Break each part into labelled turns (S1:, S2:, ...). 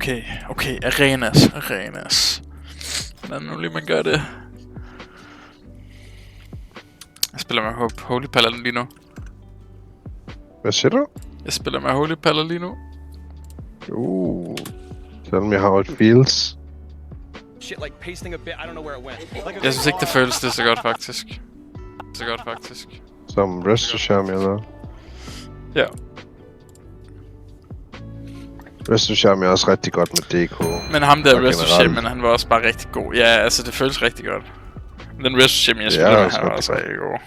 S1: Okay, Arenas. Hvordan nu lige man gør det? Jeg spiller med Holy Paladin lige nu.
S2: Hvad siger du?
S1: Jeg spiller med Holy Paladin lige nu.
S2: Selvom jeg har et feels.
S1: Jeg synes ikke, det føles det så godt, faktisk.
S2: Som Restro-charm, eller?
S1: Ja.
S2: Restro-charm er også rigtig godt med DK.
S1: Men ham der Restro-charmen, han var også bare rigtig god. Ja, altså det føles rigtig godt. Den Restro-charmen, jeg spiller med, han var også rigtig god.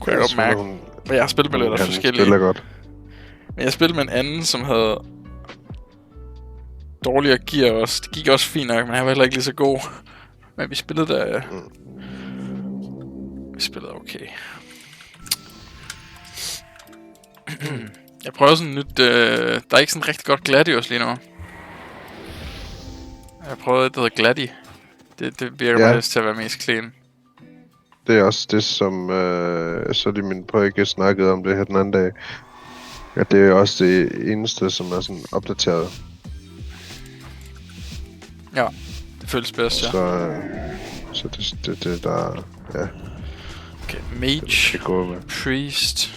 S1: Kunne jeg godt mærke. Men jeg har spillet med lidt af forskellige.
S2: Spiller godt.
S1: Men jeg spillede med en anden, som havde dårligere gear også. Det gik også fint nok, men han var heller ikke lige så god. Men vi spillede da... Vi spillede okay. Jeg prøver sådan nyt... der er ikke sådan rigtig godt Gladius lige nu. Jeg prøvede det, der hedder Gladi. Det virker mig til at være mest clean.
S2: Det er også det, som så lige min pojke snakkede om det her den anden dag. Ja, det er også det eneste, som er sådan opdateret.
S1: Ja, det føles bedst, ja.
S2: Så det der... Ja.
S1: Okay, Mage, Priest...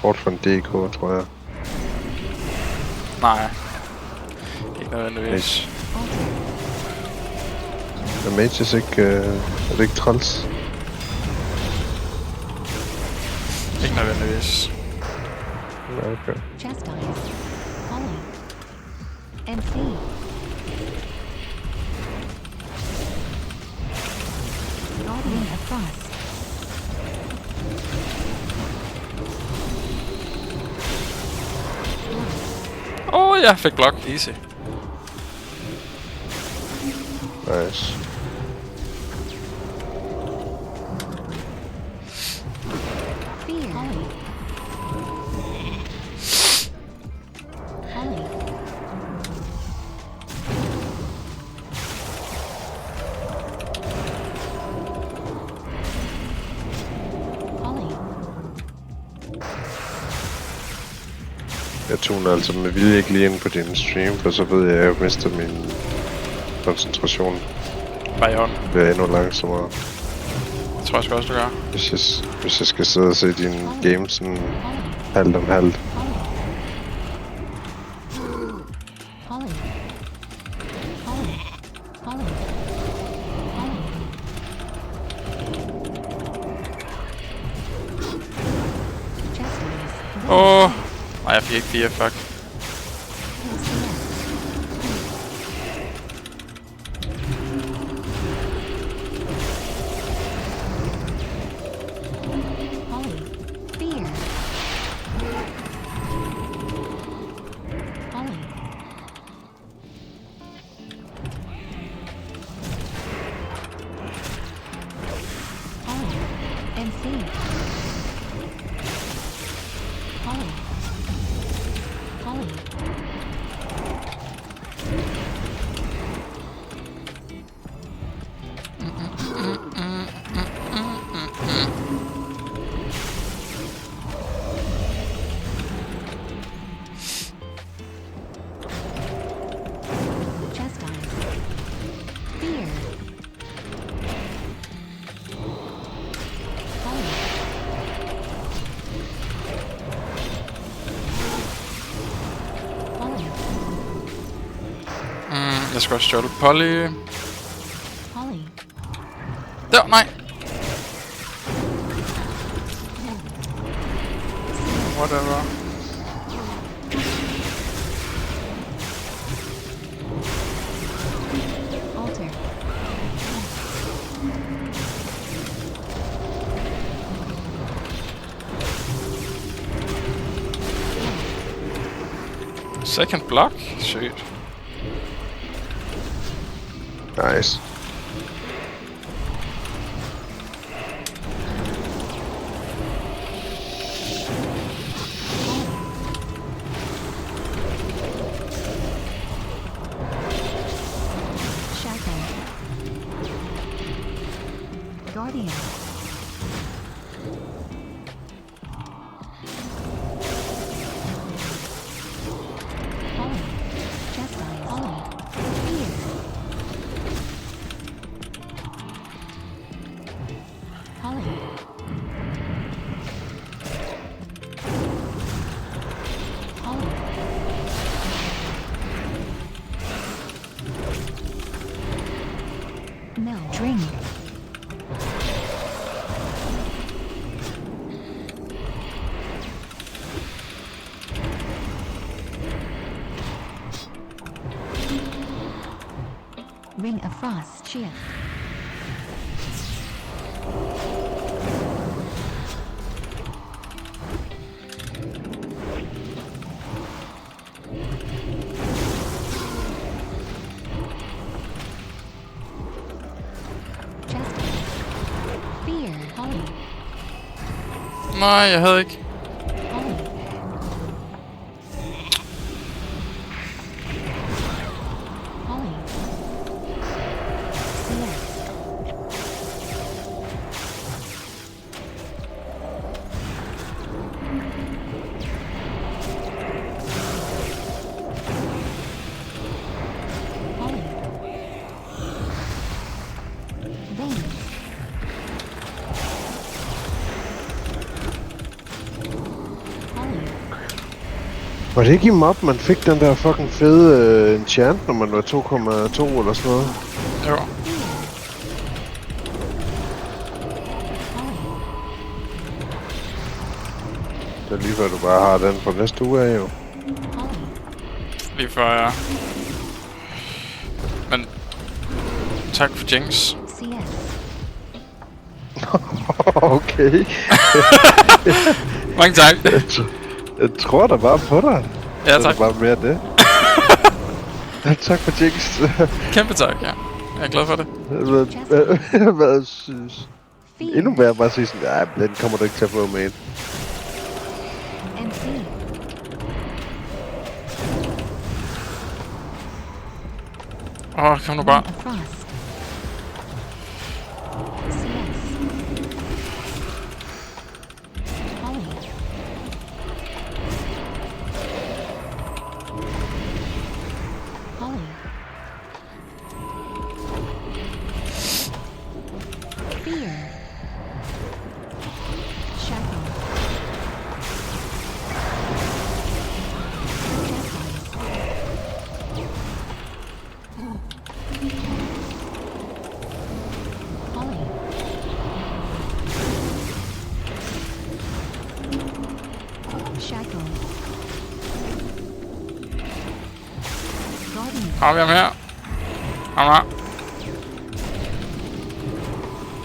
S2: Hårdt for en DK, tror jeg.
S1: Nej. Ikke nødvendigvis.
S2: Er Mages ikke... er det ikke træls?
S1: Ikke nødvendigvis.
S2: Okay.
S1: Jeg fik blok. Easy.
S2: Nice. Jeg tuner altså med vilje ikke lige ind på din stream, for så ved jeg, at jeg mister min koncentration.
S1: Bare i hånd.
S2: Det bliver endnu langsommere.
S1: Det tror jeg også, du gør.
S2: Hvis jeg skal sidde og se dine games sådan halvt om halvt.
S1: Nej, jeg fik ikke 4, fuck. Jeg skal også stjåle Polly. Der, nej. Whatever. Second block? Sygt.
S2: Nice.
S3: No drink. Ring of Frost shift. Fear, Holly.
S1: Nej, jeg havde ikke.
S3: Holly. Holly. CS. Holly. Veins. Holly.
S2: Var det ikke i mob, man fik den der fucking fede enchant, når man var 2,2 eller sådan noget?
S1: Jo.
S2: Det er lige før du bare har den på næste uge af, jo.
S1: Lige før, ja. Men... Tak for Jinx.
S3: CS.
S2: Okay.
S1: Mange tak.
S2: Jeg tror da bare på dig.
S1: Ja,
S2: Så er
S1: tak.
S2: det bare mere af det. Tak for Jinx.
S1: Kæmpe tak, ja. Jeg er glad for det.
S2: Hvad synes? Endnu mere bare sige sådan, ja, den kommer du ikke til at få med ind.
S3: MC.
S1: Kom nu bare.
S3: Ring of Frost. CS. Holly. Holly. Fear. Shackle. Holly. Shackle. Guardian.
S1: Har vi ham her? Ham her.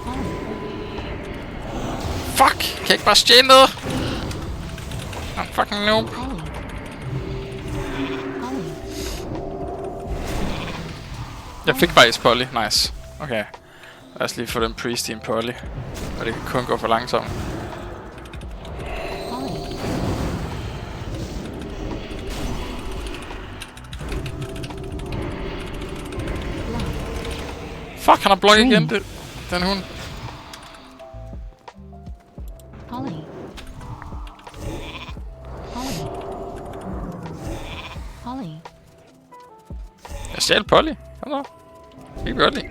S3: Holly.
S1: Fuck! Kan jeg ikke bare stjæle noget? I'm fucking noob.
S3: Holly. Holly.
S1: Jeg fik faktisk Polly. Nice. Okay. Lad os lige få den pre-steam Polly. Og det kan kun gå for langsomt.
S3: Holly.
S1: Fuck, han har blok igen, den hund.
S3: Holly. Holly. Holly.
S1: Jeg stjal Polly. Kom så. Det kan godt lide.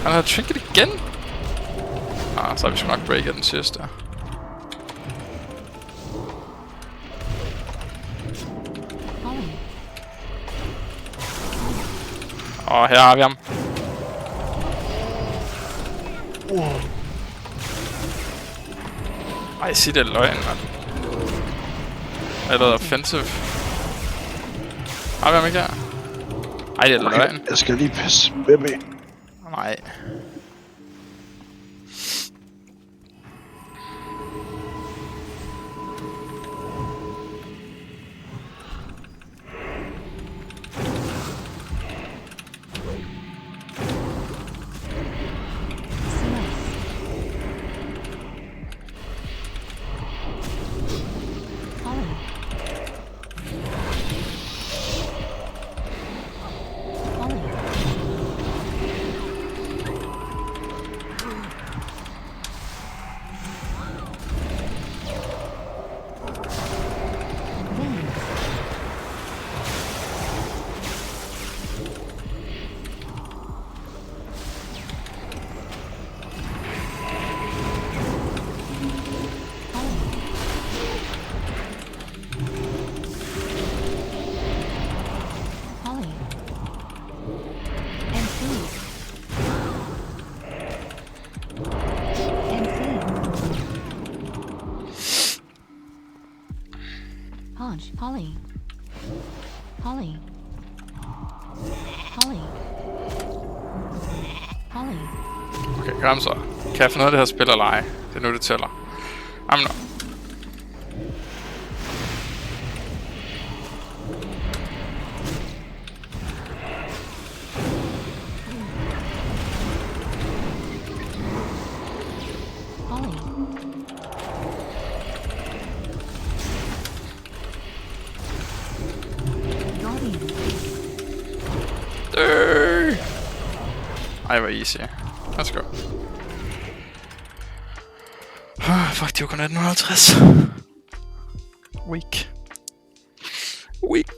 S1: Han har trinket igen. Så har vi sgu nok breaket den sidste.
S3: Holly.
S1: Her har vi ham. Ej, sig det er løgn, mand. Eller offensive. Har vi ham ikke her? Ej, det er løgn.
S2: Jeg skal lige passe baby.
S1: Nej.
S3: Holly. Holly. Dodge. Holly. Holly. Holly. Holly.
S1: Okay, kom så. Kan jeg få noget af det her spil eller ej? Det er nu, det tæller. Jamen nu.
S3: Holly. Guardian.
S1: Ej, hvor easy. Let's go. Fuck, det var kun 1850. Weak. Weak.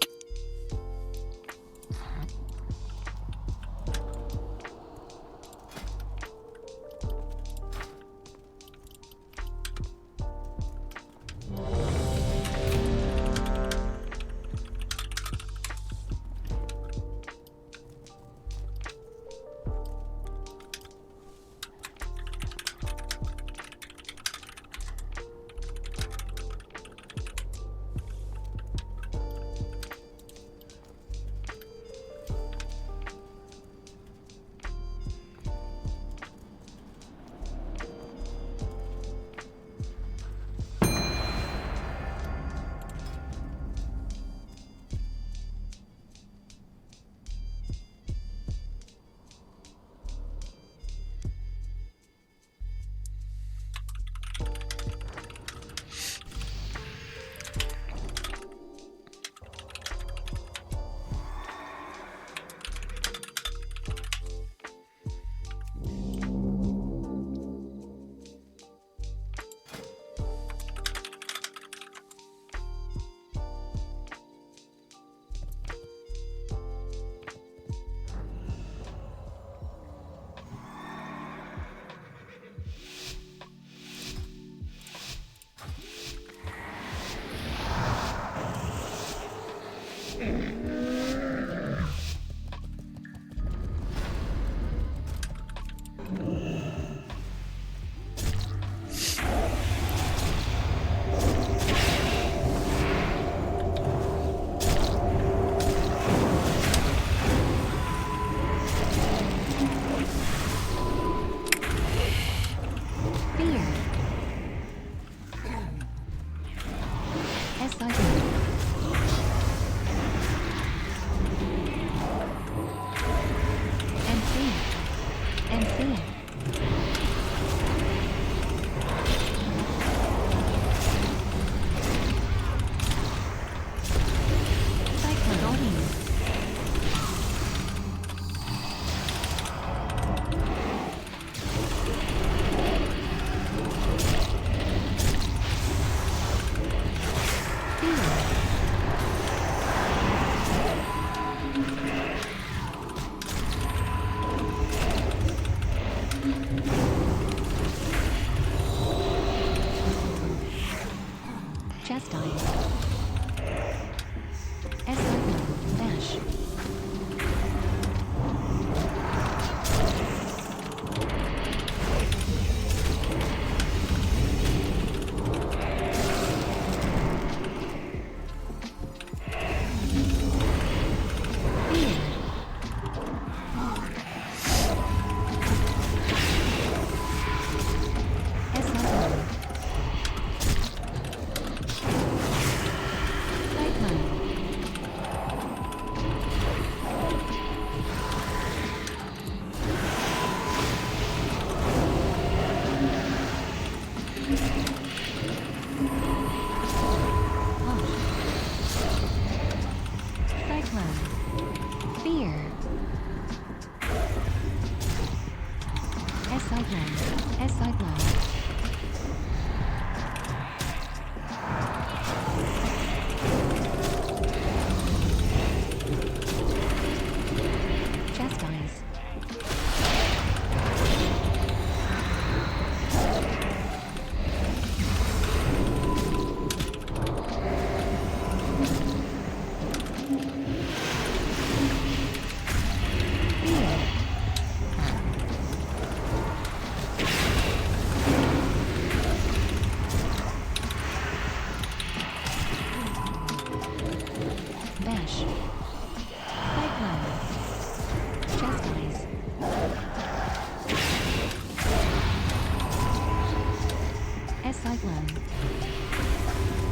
S3: Cyclone.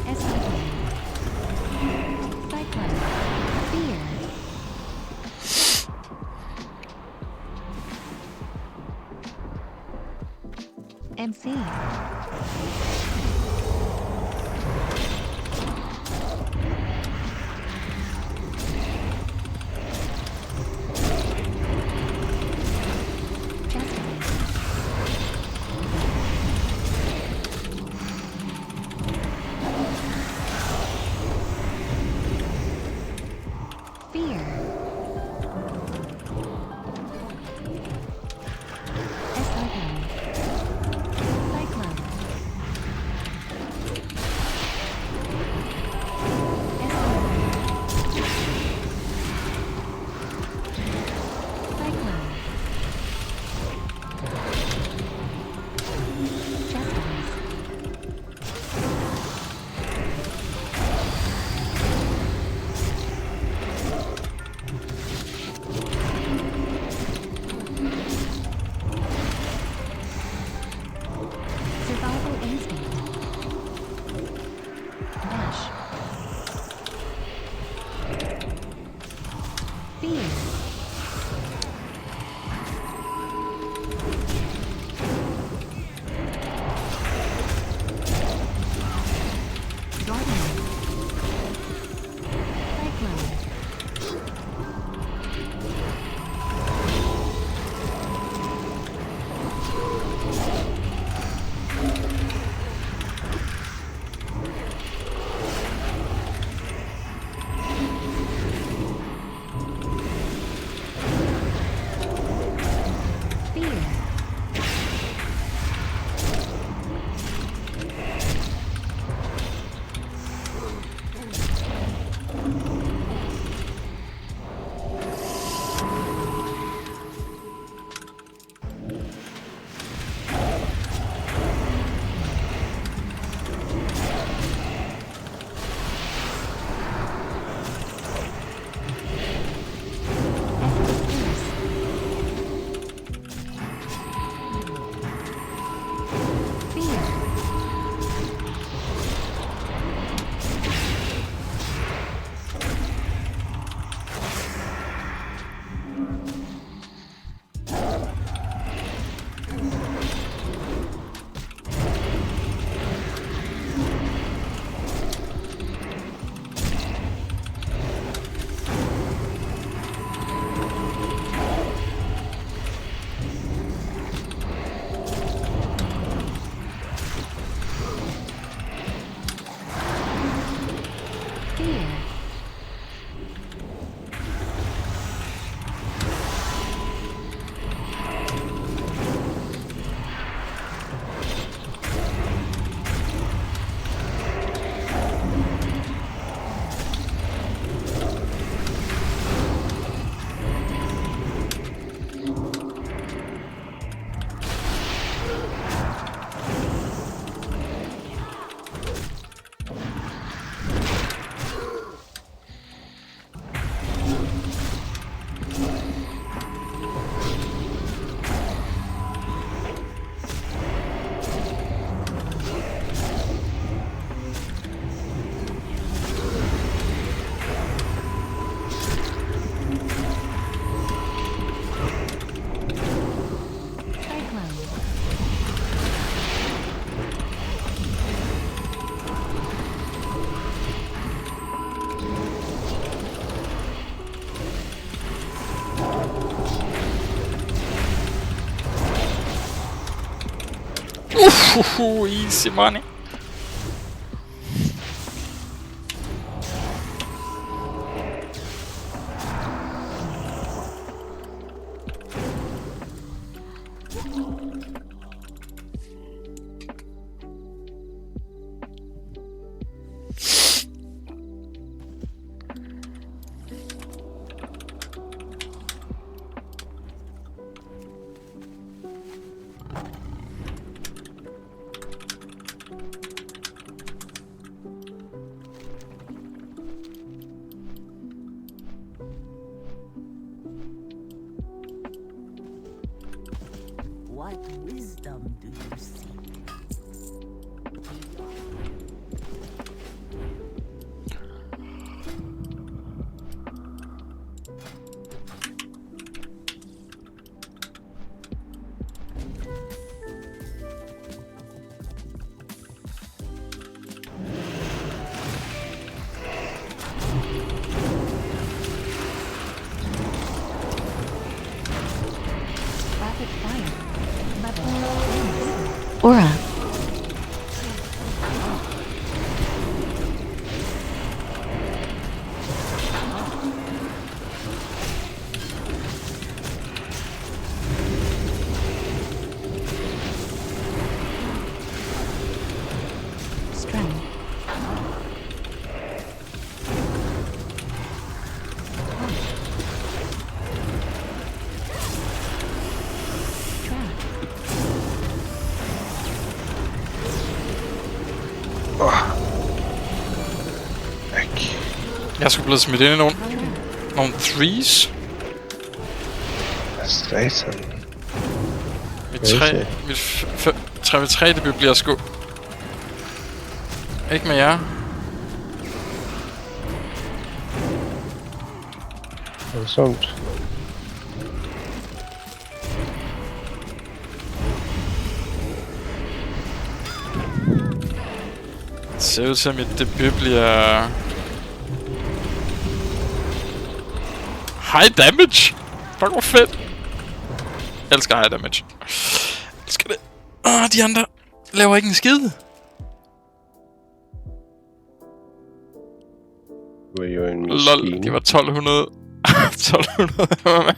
S3: S-Cyclone. Cyclone. Fear. MC.
S1: Easy money.
S4: What wisdom do you seek?
S3: Fire. Level. Aura. Strength.
S1: Jeg skulle blive smidt ind i nogle threes.
S2: Satan.
S1: Mit 3v3 det bliver sgu. Ikke med jer.
S2: Det er somt.
S1: Det ser ud til, at mit debut bliver... High damage! Fuck, hvor fedt! Jeg elsker high damage. Jeg elsker det. De andre laver ikke en skid.
S2: Du er jo en maskine.
S1: Lol, de var 1200. 1200.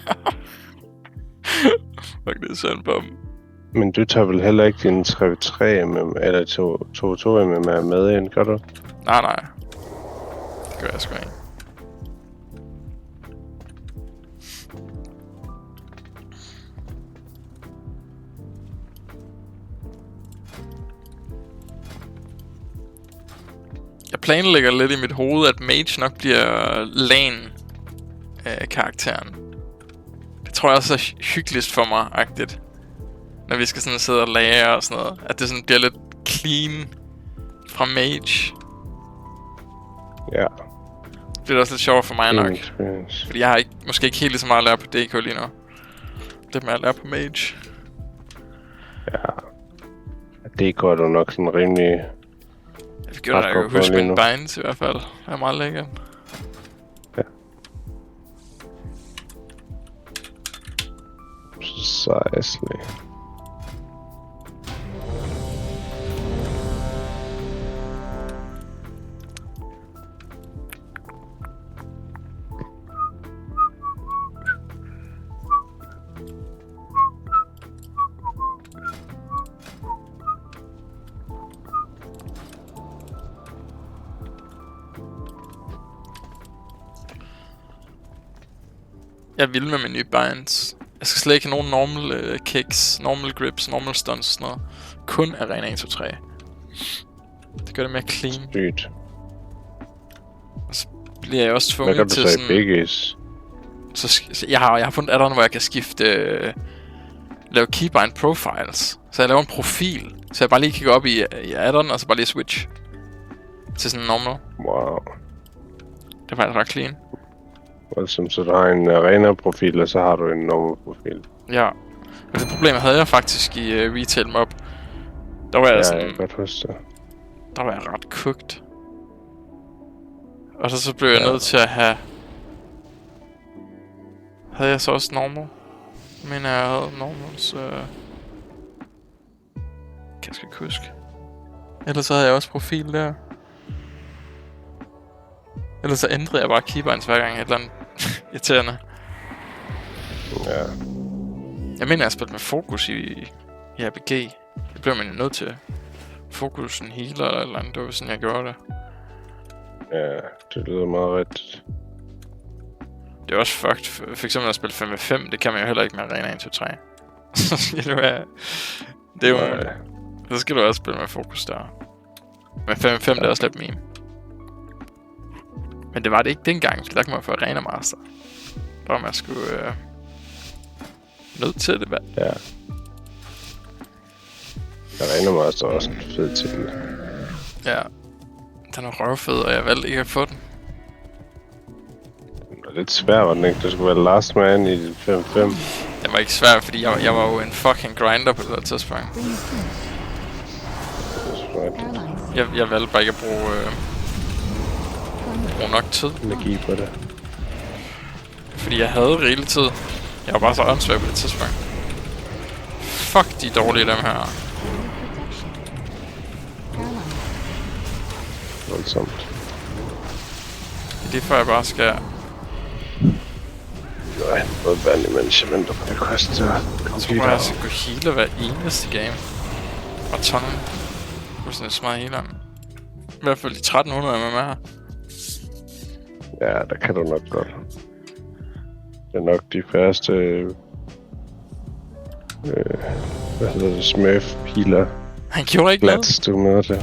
S1: Fuck, det er sådan på dem.
S2: Men du tager vel heller ikke din 3v3 med, eller 2v2 med ind, gør du?
S1: Nej. Det gør jeg sgu ikke. Jeg planlægger lidt i mit hoved, at Mage nok bliver lane-karakteren. Det tror jeg også er hyggeligst for mig-agtigt. Når vi skal sådan sidde og lære og sådan noget. At det sådan bliver lidt clean fra Mage.
S2: Ja.
S1: Det er også lidt sjovt for mig nok.
S2: Experience.
S1: Fordi jeg har måske ikke helt lige så meget at lære på DK lige nu. Det med at lære på Mage.
S2: Ja. Det går du nok sådan rimelig...
S1: Jeg gjorde da jo huske min binds i hvert fald. Det er meget lækkert.
S2: Ja. Precisely.
S1: Jeg er vild med mine nye binds. Jeg skal slet ikke have nogen normal kicks, normal grips, normal stunts og sådan noget. Kun Arena 1, 2, 3. Det gør det mere clean.
S2: Sygt.
S1: Og så bliver jeg også
S2: Hvad
S1: tvunget
S2: kan du
S1: til
S2: så i
S1: sådan...
S2: Biggies?
S1: Så jeg har fundet adderen, hvor jeg kan skifte... lave keybind profiles. Så jeg laver en profil. Så jeg bare lige kigger op i adderen, og så bare lige switch. Til sådan en normal.
S2: Wow.
S1: Det er faktisk ret clean.
S2: Altså, så du har en arena-profil, og så har du en normal profil.
S1: Ja. Men det problem havde jeg faktisk i Retail Mob. Der var jeg sådan...
S2: jeg kan godt huske det.
S1: Der var jeg ret cooked. Og så blev jeg nødt til at have... Havde jeg så også normal? Men jeg havde normal, så... Kan jeg sgu ikke huske. Ellers så havde jeg også profil der. Ellers så ændrede jeg bare keybinds hver gang et eller andet irriterende.
S2: Ja.
S1: Jeg mener, jeg spillede med fokus i RPG. Det blev man jo nødt til. Fokus en healer eller et eller andet. Det var sådan, jeg gjorde det.
S2: Ja, det lyder meget rigtigt.
S1: Det er også fucked. For eksempel at spille 5v5, det kan man jo heller ikke med Arena 1, 2, 3. Det er jo... Så skal du også spille med fokus der. Men 5v5, det er også lidt meme. Men det var det ikke dengang, for der kan man få Arena Master. Der var man sgu... nødt til det, hvad?
S2: Ja. Arena Master er også en fed titel.
S1: Ja. Den er røvfed, og jeg valgte ikke at få den.
S2: Det var lidt svært, var den ikke? Du skulle være last man i 5-5.
S1: Det var ikke svært, fordi jeg var jo en fucking grinder på det der tidspunkt. Jeg valgte bare ikke at bruge nok tid.
S2: Energi på det.
S1: Fordi jeg havde rigelig tid. Jeg var bare så åndssvag på det tidspunkt. fuck, de er dårlige, dem her.
S3: Protection. Paralyzed.
S2: Voldsomt.
S1: Det er lige før jeg bare skal...
S2: Nej, noget vanlig management, der kan koste
S1: Jeg tror, jeg skal gå healer hver eneste game. Og tongen. Fuldstændig smadret healeren. I hvert fald de 1300 med her.
S2: Ja, der kan du nok godt. Det er nok de færreste... hvad hedder det? Smurf healer.
S1: Han gjorde ikke noget.
S2: Lats, du med til.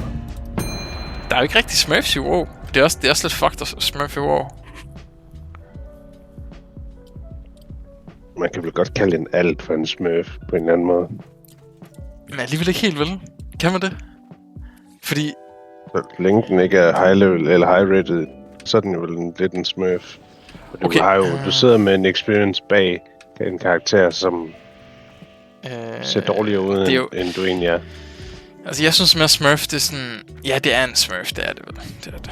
S1: Der er jo ikke rigtig smurfs i WoW. Det er også lidt fucked at smurf i WoW.
S2: Man kan vel godt kalde en alt for en smurf på en anden måde.
S1: Men alligevel ikke helt vel. Kan man det? Fordi...
S2: Så længe den ikke er high level eller high rated, så er den jo vel lidt en smurf. Og
S1: Okay,
S2: du sidder med en experience bag en karakter, som ser dårligere ud, end du egentlig er.
S1: Altså, jeg synes mere smurf, det er sådan... Ja, det er en smurf, det er det vel. Det er det.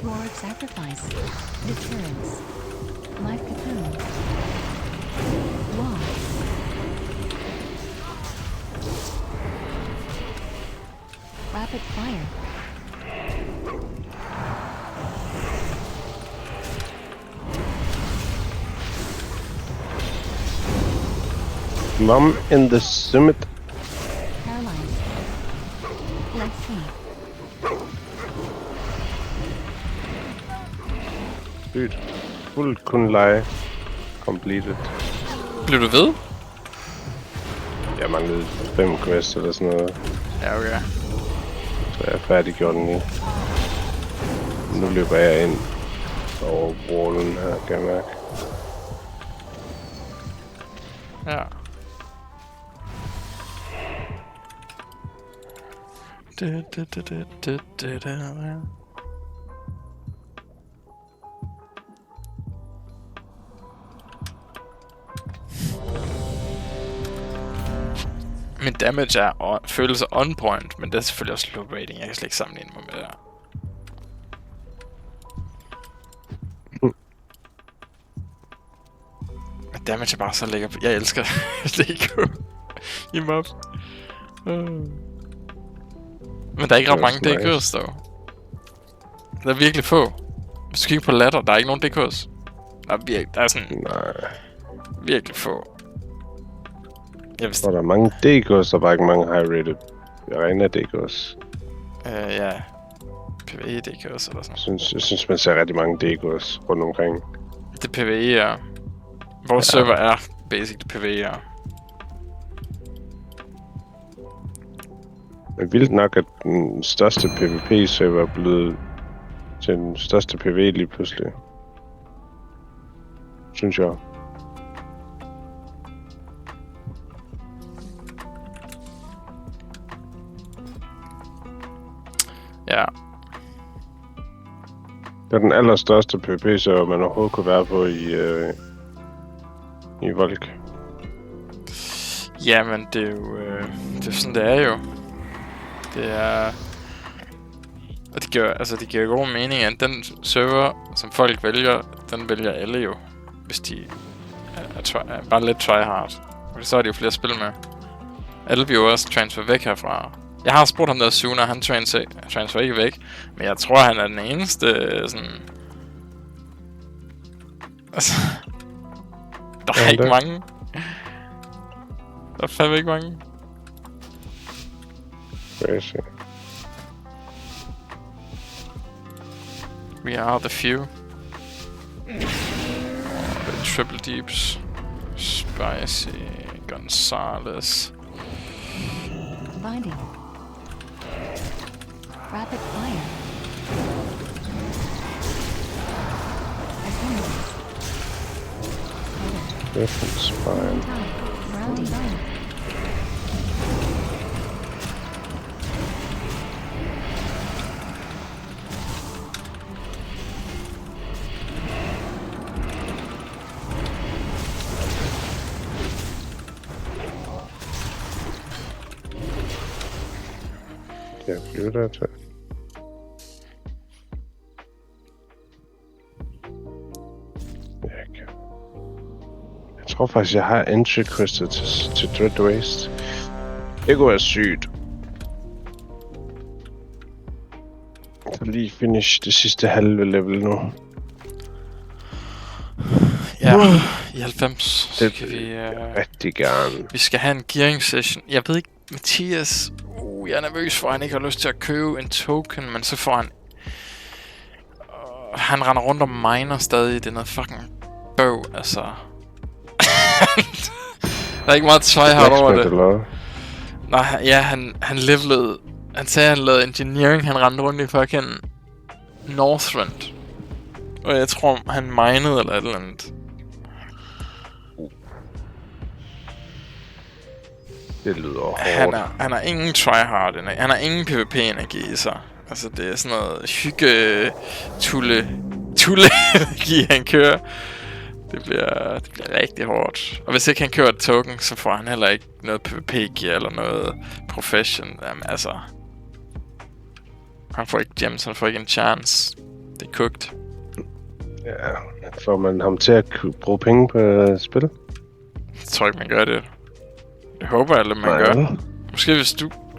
S3: Roar of sacrifice. Deterrence. Life cocoon. Wall. Rapid fire.
S2: Mom in the summit.
S3: Paralyzed. Let's see.
S2: Sygt. Fuldt kun lege. Completed.
S1: Blev du ved?
S2: Jeg manglede 5 quests eller sådan noget.
S1: Ja, okay.
S2: Så jeg er færdiggjort den lige. Nu løber jeg ind over wallen her, kan jeg mærke.
S1: Ja. Min damage føles on point, men det er selvfølgelig også low rating. Jeg kan slet ikke sammenligne mig med det her. Men damage er bare så lækker. Jeg elsker Lego i mobs. Men der er ikke ret mange DK's dog. Der er virkelig få. Hvis du kigger på ladder, der er ikke nogen DK's. Der er sådan virkelig få.
S2: Jeg vidste... der er mange DK's, der er bare ikke mange high-rated arena DK's.
S1: Ja. PvE DK's eller sådan.
S2: Jeg synes, man ser rigtig mange DK's rundt omkring.
S1: Det PvE er... Vores server er basically PvE er.
S2: Det er vildt nok, at den største PvP-server er blevet til den største PvE lige pludselig. Synes jeg.
S1: Ja.
S2: Det er den allerstørste PvP-server, man overhovedet kunne være på i Volk.
S1: Jamen, det er jo... det er sådan, det er jo. Det er... Og det giver god mening, at den server, som folk vælger, den vælger alle jo. Hvis de er bare lidt tryhard. Og så er de jo flere spil med. Alle vil jo også transfer væk herfra. Jeg har spurgt ham der Suna, han transfer ikke væk. Men jeg tror, han er den eneste sådan... Altså... Der er ikke mange. Der er fandme ikke mange.
S2: Crazy.
S1: We are the few. Triple Deeps. Spicy. Gonzalez.
S3: Binding. Rapid fire. Attendance.
S2: Different spine.
S3: Rounding bone.
S2: Jeg bliver der til. Jeg tror faktisk, jeg har entry questet til Dread Waste. Det kunne være sygt. Så lige finish det sidste halve level nu.
S1: Ja, i 90
S2: Det
S1: skal vi...
S2: rigtig gerne.
S1: Vi skal have en gearing session. Jeg ved ikke, Mathias... jeg er nervøs for, at han ikke har lyst til at købe en token, men så får han... han render rundt om miner stadig. Det er noget fucking bøv, altså. Der er ikke meget tryhard over det.
S2: Eller?
S1: Nej, ja, han levelede... Han sagde, han lavede engineering. Han rendte rundt i fucking Northrend. Og jeg tror, han minede eller et eller andet.
S2: Det lyder hårdt.
S1: Han har ingen tryhard energi. Han har ingen PvP-energi i sig. Altså, det er sådan noget tulle-energi, han kører. Det bliver rigtig hårdt. Og hvis ikke han kører et token, så får han heller ikke noget PvP-gear eller noget profession. Jamen, altså... Han får ikke gems, han får ikke en chance. Det er cooked.
S2: Ja, får man ham til at bruge penge på spil?
S1: Jeg tror ikke, man gør det. Jeg håber alle, man gør. Måske hvis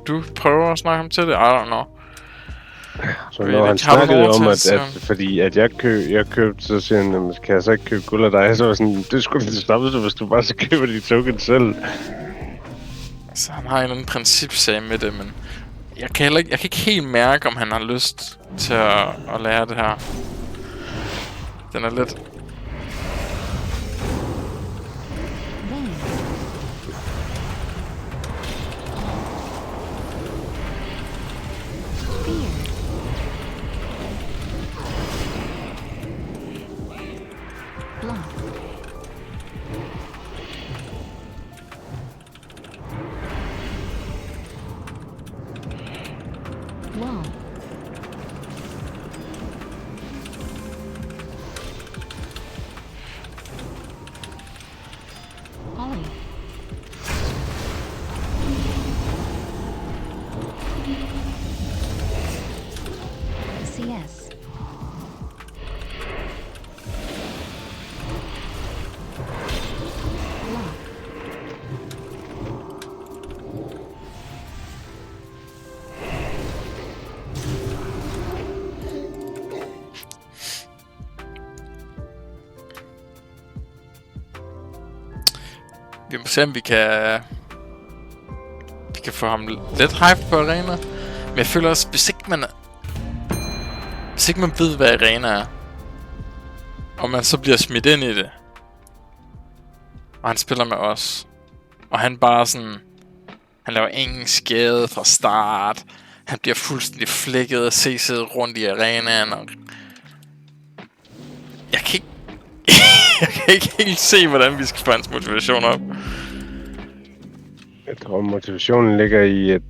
S1: du prøver at snakke ham til det. I don't know.
S2: Så når han snakkede om, at fordi at jeg købte, så siger han, kan jeg så ikke købe guld af dig? Så var sådan, det skulle det stoppe, hvis du bare så køber de token selv.
S1: Så han har en eller anden principsag med det, men... Jeg kan ikke helt mærke, om han har lyst til at lære det her. Den er lidt...
S3: CS. Lock.
S1: Vi må se, om vi kan få ham lidt hype på arena. Men jeg føler også, hvis ikke man ved, hvad arena er, og man så bliver smidt ind i det, og han spiller med os, og han bare sådan, han laver ingen skade fra start, han bliver fuldstændig flækket og sidde rundt i arenaen, og jeg kan ikke helt se, hvordan vi skal få hans motivation op.
S2: Jeg tror, motivationen ligger i, at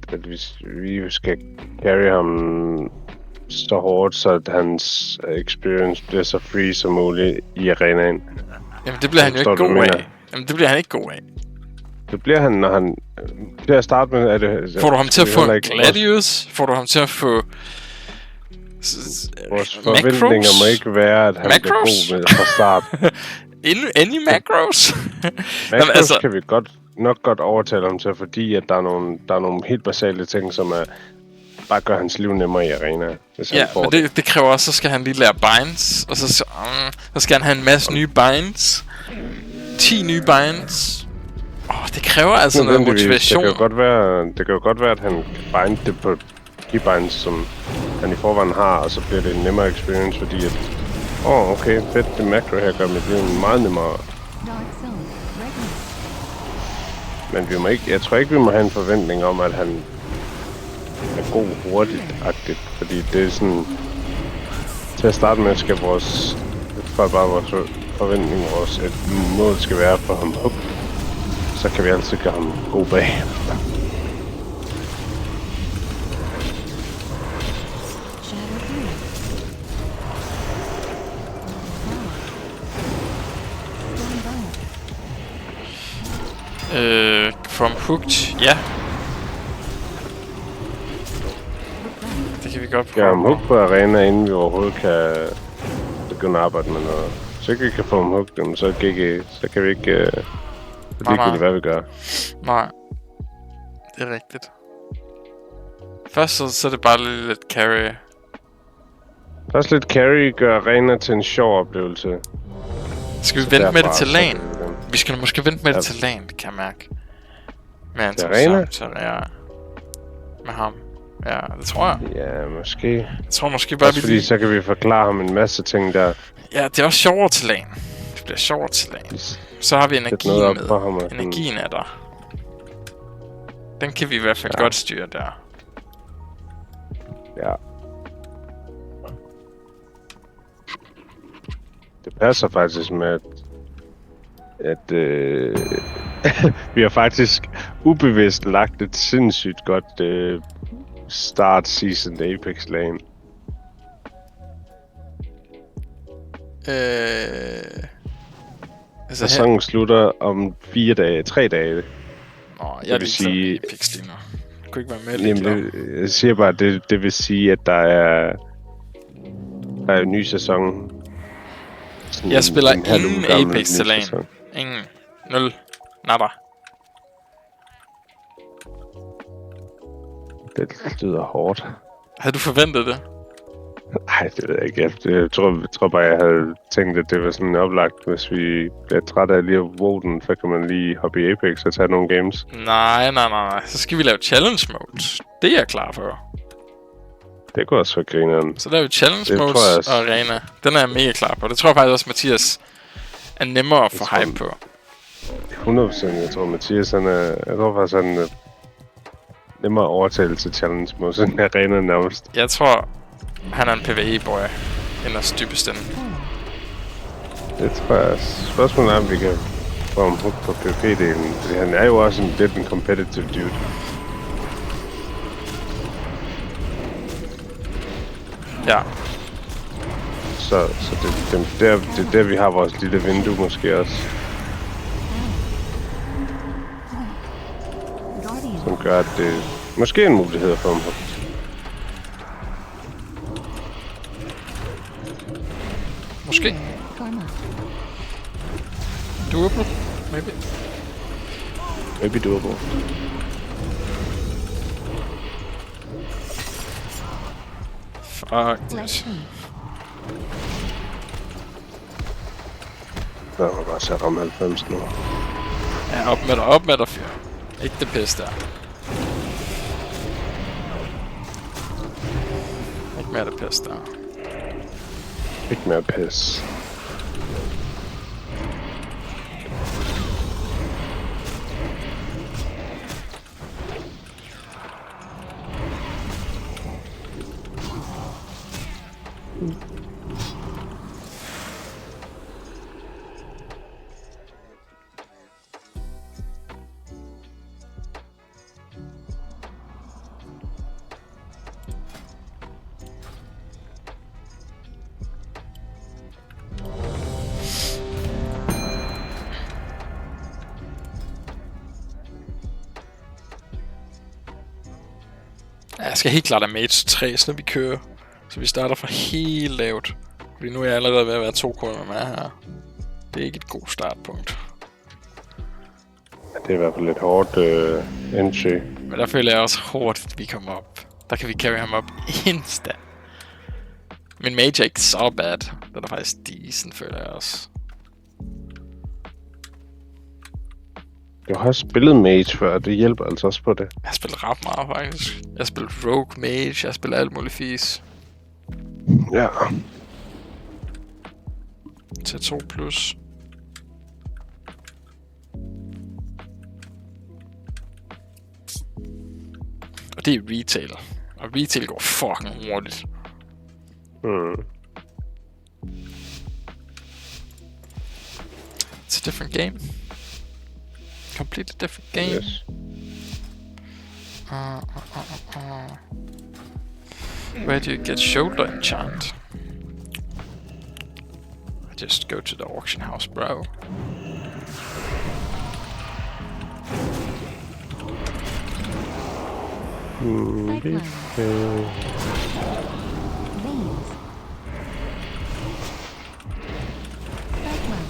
S2: vi skal carry ham så hårdt, så at hans experience bliver så free som muligt i arenaen.
S1: Jamen det bliver han jo ikke god af. Jamen det bliver han ikke god af.
S2: Det bliver han, når han... Til at starte med, er det...
S1: Får du ham til at få en Gladius? Får du ham til at få...
S2: Vores forventninger må ikke være, at han bliver god med fra start.
S1: Any macros?
S2: Macros altså... kan vi nok godt overtale ham til, fordi at der er nogle helt basale ting, som er... Bare gør hans liv nemmere i arena.
S1: Ja, men det kræver også, så skal han lige lære binds, og så skal han have en masse nye binds. 10 nye binds. Det kræver altså noget motivation.
S2: Det kan jo godt være, at han kan binde det keybinds, som han i forvejen har, og så bliver det en nemmere experience, fordi at... okay, fedt, det macro her gør mit liv meget nemmere.
S3: Dark zone. Regular.
S2: Men vi må ikke, jeg tror ikke, vi må have en forventning om, at han er god hurtigt-agtigt, fordi det er sådan... Til at starte med skal vores... Jeg tror bare, vores forventning, vores mål skal være for ham op. Så kan vi altid gøre ham god bag.
S3: Shadow 3. Power. Storm Violet.
S1: From Hooked, ja.
S3: Hook right.
S1: Det kan vi godt
S2: Gør ham
S1: prøve.
S2: hook på arena, inden vi overhovedet kan begynde at arbejde med noget. Så ikke vi kan få ham hook, så kan vi ikke... det er ligegyldigt, hvad vi gør.
S1: Nej. Det er rigtigt. Først så er det bare lidt carry.
S2: Først lidt carry gør arena til en sjov oplevelse.
S1: Skal vi
S2: Så
S1: vente med det
S2: derfra,
S1: til
S2: så
S1: LAN?
S2: kan vi begynde.
S1: Vi skal måske vente med
S2: Ja.
S1: det til LAN, kan jeg mærke. Med hans
S2: Til arena?
S1: samtale, ja. Med ham. Ja, det tror jeg.
S2: Ja, måske.
S1: Jeg tror måske bare,
S2: Også
S1: vi
S2: fordi
S1: lige...
S2: så kan vi forklare ham en masse ting der.
S1: Ja, det er også sjovere til LAN. Det bliver sjovere til LAN. Så har vi
S2: Sæt
S1: energien
S2: noget op
S1: med.
S2: for ham. Og sådan.
S1: Energien er der. Den kan vi i hvert fald
S2: Ja.
S1: godt styre der.
S2: Ja. Det passer faktisk med, at vi har faktisk ubevidst lagt et sindssygt godt start season Apex LAN.
S1: Altså her...
S2: Sæsonen slutter om 3 dage.
S1: Nå, jeg
S2: vil
S1: vil
S2: sige-
S1: sige... Apex lige nu. Jeg kunne ikke være med lidt
S2: Jamen, jeg siger bare, at det vil sige, at der er en ny sæson. Sådan
S1: Jeg spiller
S2: en halv uge
S1: ingen
S2: gammel
S1: Apex
S2: ny
S1: til LAN.
S2: sæson.
S1: Ingen. 0. Nada.
S2: Det lyder hårdt.
S1: Havde du forventet det?
S2: Nej, det ved jeg ikke. Jeg tror bare, jeg havde tænkt, at det var sådan oplagt, hvis vi bliver trætte af lige at voten, så kan man lige hoppe i Apex og tage nogle games.
S1: Nej. Så skal vi lave challenge modes. Det er jeg klar for.
S2: Det går også for grineren.
S1: Så laver vi challenge
S2: Det
S1: modes
S2: tror jeg også.
S1: og arena. Den er jeg mega klar på. Det tror jeg faktisk også, Mathias er nemmere at få
S2: tror-
S1: hype på.
S2: 100%. Jeg tror, Mathias, jeg tror faktisk, han er nemmere at overtale til challenge mod sådan en arena nærmest.
S1: Jeg tror, han er en PvE-boy. Ellers dybest ende.
S2: Det tror jeg. Spørgsmålet er, om vi kan få ham hook på PvP-delen. Fordi han er jo også lidt en competitive dude.
S1: Ja.
S2: Så det er der, vi har vores lille vindue måske også.
S3: Guardian.
S2: Som gør, at det måske er en mulighed for ham.
S1: Måske.
S3: Karma.
S1: Doable. Maybe.
S2: Maybe doable.
S1: Fuck
S3: Flesh
S1: this.
S3: me.
S2: Der var bare så ramme 90 nu.
S1: Ja, op med dig, fyr. Ikke det pisse der. Ikke mere det pisse der.
S2: Ikke mere pis.
S1: Ja, jeg skal helt klart have Mage 3, når vi kører. Så vi starter fra helt lavt. Fordi nu er jeg allerede ved at være 2 kunder med her. Det er ikke et godt startpunkt.
S2: Det er i hvert fald lidt hårdt entry.
S1: Men der føler jeg også hurtigt, at vi kommer op. Der kan vi carry ham op insta. Min Mage er ikke så bad. Den er faktisk decent, føler jeg også.
S2: Du har spillet Mage før, det hjælper altså også på det.
S1: Jeg har spillet ret meget, faktisk. Jeg har spillet Rogue Mage, jeg har spillet alt muligt fis.
S2: Ja.
S1: Til 2+. Og det er retail. Og retail går fucking hurtigt. It's a different game. Completely different game.
S2: Yes.
S1: Where do you get shoulder enchant? I just go to the auction house, bro.
S3: Cyclone. Veins. Cyclone.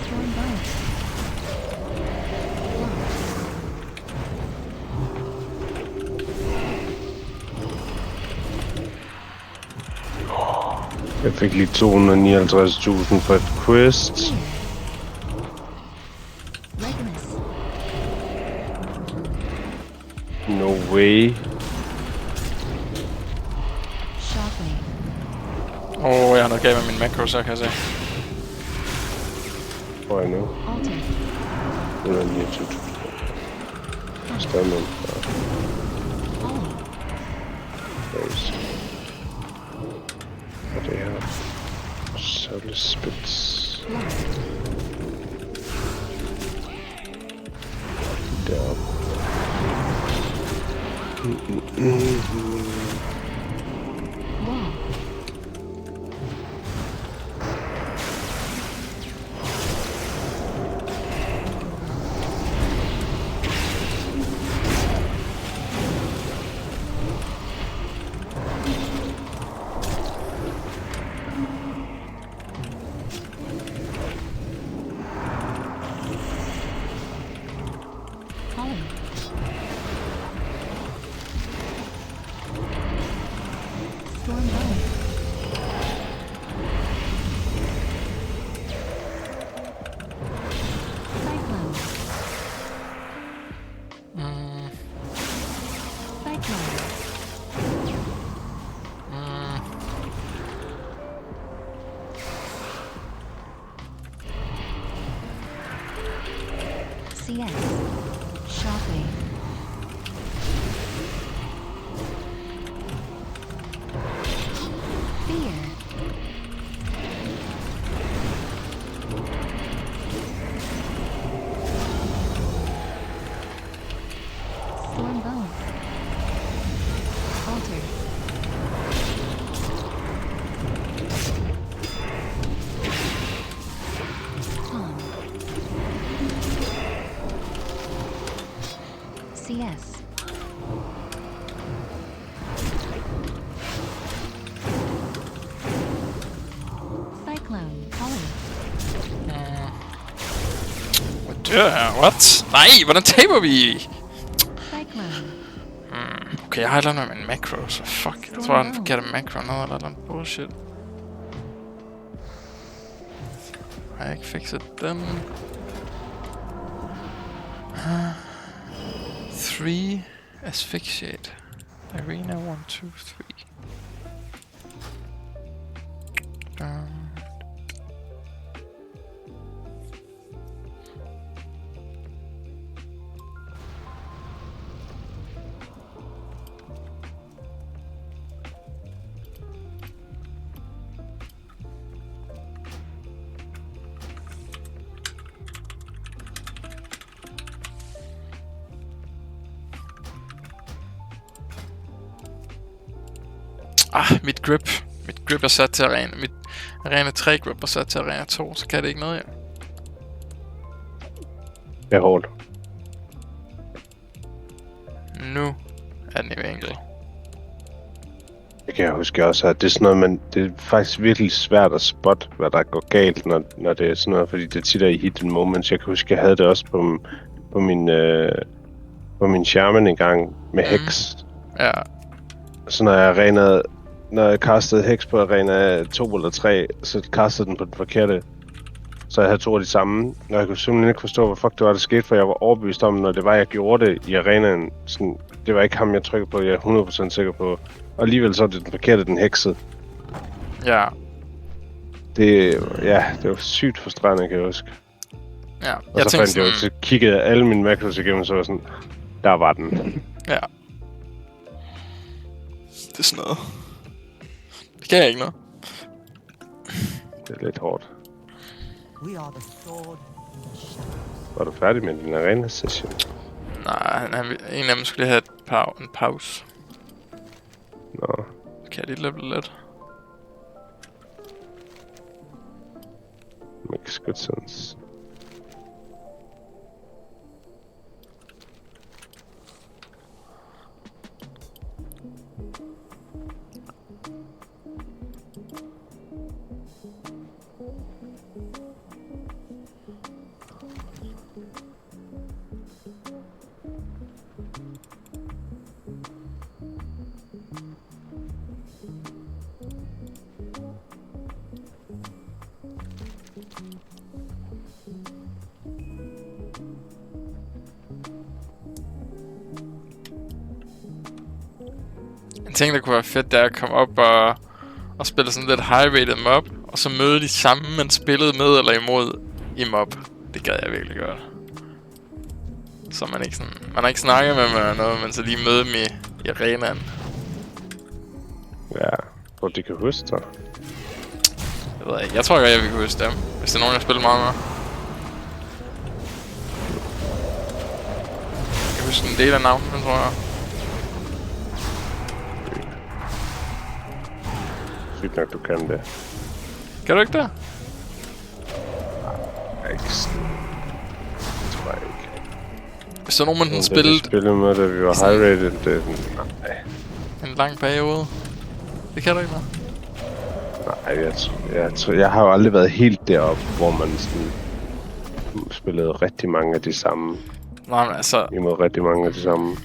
S3: Trombone.
S2: Jeg fik lige 259.000 for et quest.
S3: Regulus.
S2: No way.
S3: Shockwave.
S1: Jeg har noget galt med min macro, så kan jeg se.
S2: Hvor er jeg nu?
S3: Alter.
S2: 129.000. Stemmen.
S3: All.
S2: Og det her. Særlig spids.
S3: Lost.
S2: Deroppe.
S3: Wall. Holly. Stormbone. Cyclone. Cyclone. CS. Shockwave. Fear. Stormbone. Alter. Tom. CS. Cyclone. Holly.
S1: What? Nej, hvordan taber vi?
S3: Cyclone.
S1: Okay, jeg har et eller andet med min macro, så fuck. Jeg tror, jeg har den forkerte macro noget eller andet bullshit. Har jeg ikke fikset den? 3 asphyxiate. Arena 1, 2, 3. Mit grip. Mit grip er sat til arena. Mit arena 3 grip er sat til arena 2, så kan det ikke noget, ja.
S2: Det er hårdt.
S1: Nu er den i enkelt.
S2: Det kan jeg huske også, at det er sådan noget, men det er faktisk virkelig svært at spotte, hvad der går galt, når det er sådan noget, fordi det tit er i hidden moments. Jeg kan huske, jeg havde det også på min shaman engang med Hex.
S1: Ja.
S2: Så når jeg castede Hex på arena 2 eller 3, så castede den på den forkerte Så jeg havde 2 af de samme, og jeg kunne simpelthen ikke forstå, hvad fuck det var, der skete, for jeg var overbevist om, når det var, jeg gjorde det i arenaen. Sådan, det var ikke ham, jeg trykkede på, jeg er 100% sikker på. Og alligevel så er det den forkerte, den heksede.
S1: Ja.
S2: Det var sygt frustrerende, kan jeg huske.
S1: Ja.
S2: Og så fandt jeg jo, så kiggede jeg alle mine macros igennem, så var sådan, der var den.
S1: Ja. Det er sådan noget. Det kan jeg ikke noget.
S2: Det er lidt hårdt.
S4: We are the sword in the shadows.
S2: Var du færdig med din arena-session?
S1: Nej, en af dem skulle have en pause.
S2: Nå.
S1: Kan jeg lige level lidt?
S2: Makes good sense.
S1: En ting, der kunne være fedt, det er at komme op og spille sådan lidt high-rated mob, og så møde de samme, man spillede med eller imod i mob. Det gad jeg virkelig godt. Så man ikke sådan... Man har ikke snakket med mig noget, men så lige møde dem i arenaen.
S2: Ja, hvor de kan huske dig.
S1: Jeg ved ikke. Jeg tror godt, jeg vil kunne huske dem, hvis det er nogen, jeg spiller meget med. Jeg kan huske en del af navnene, tror jeg.
S2: Sygt nok, du kan det.
S1: Kan du ikke det?
S2: Ikke sådan. Det tror jeg ikke.
S1: Hvis der er nogen, man
S2: Da vi
S1: spillede
S2: spillede med, da vi var high-rated, det er sådan, nej.
S1: en lang periode. Det kan du ikke noget.
S2: Nej, jeg har jo aldrig været helt deroppe, hvor man sådan spillede rigtig mange af de samme.
S1: Nej, men altså...
S2: Imod rigtig mange af de samme.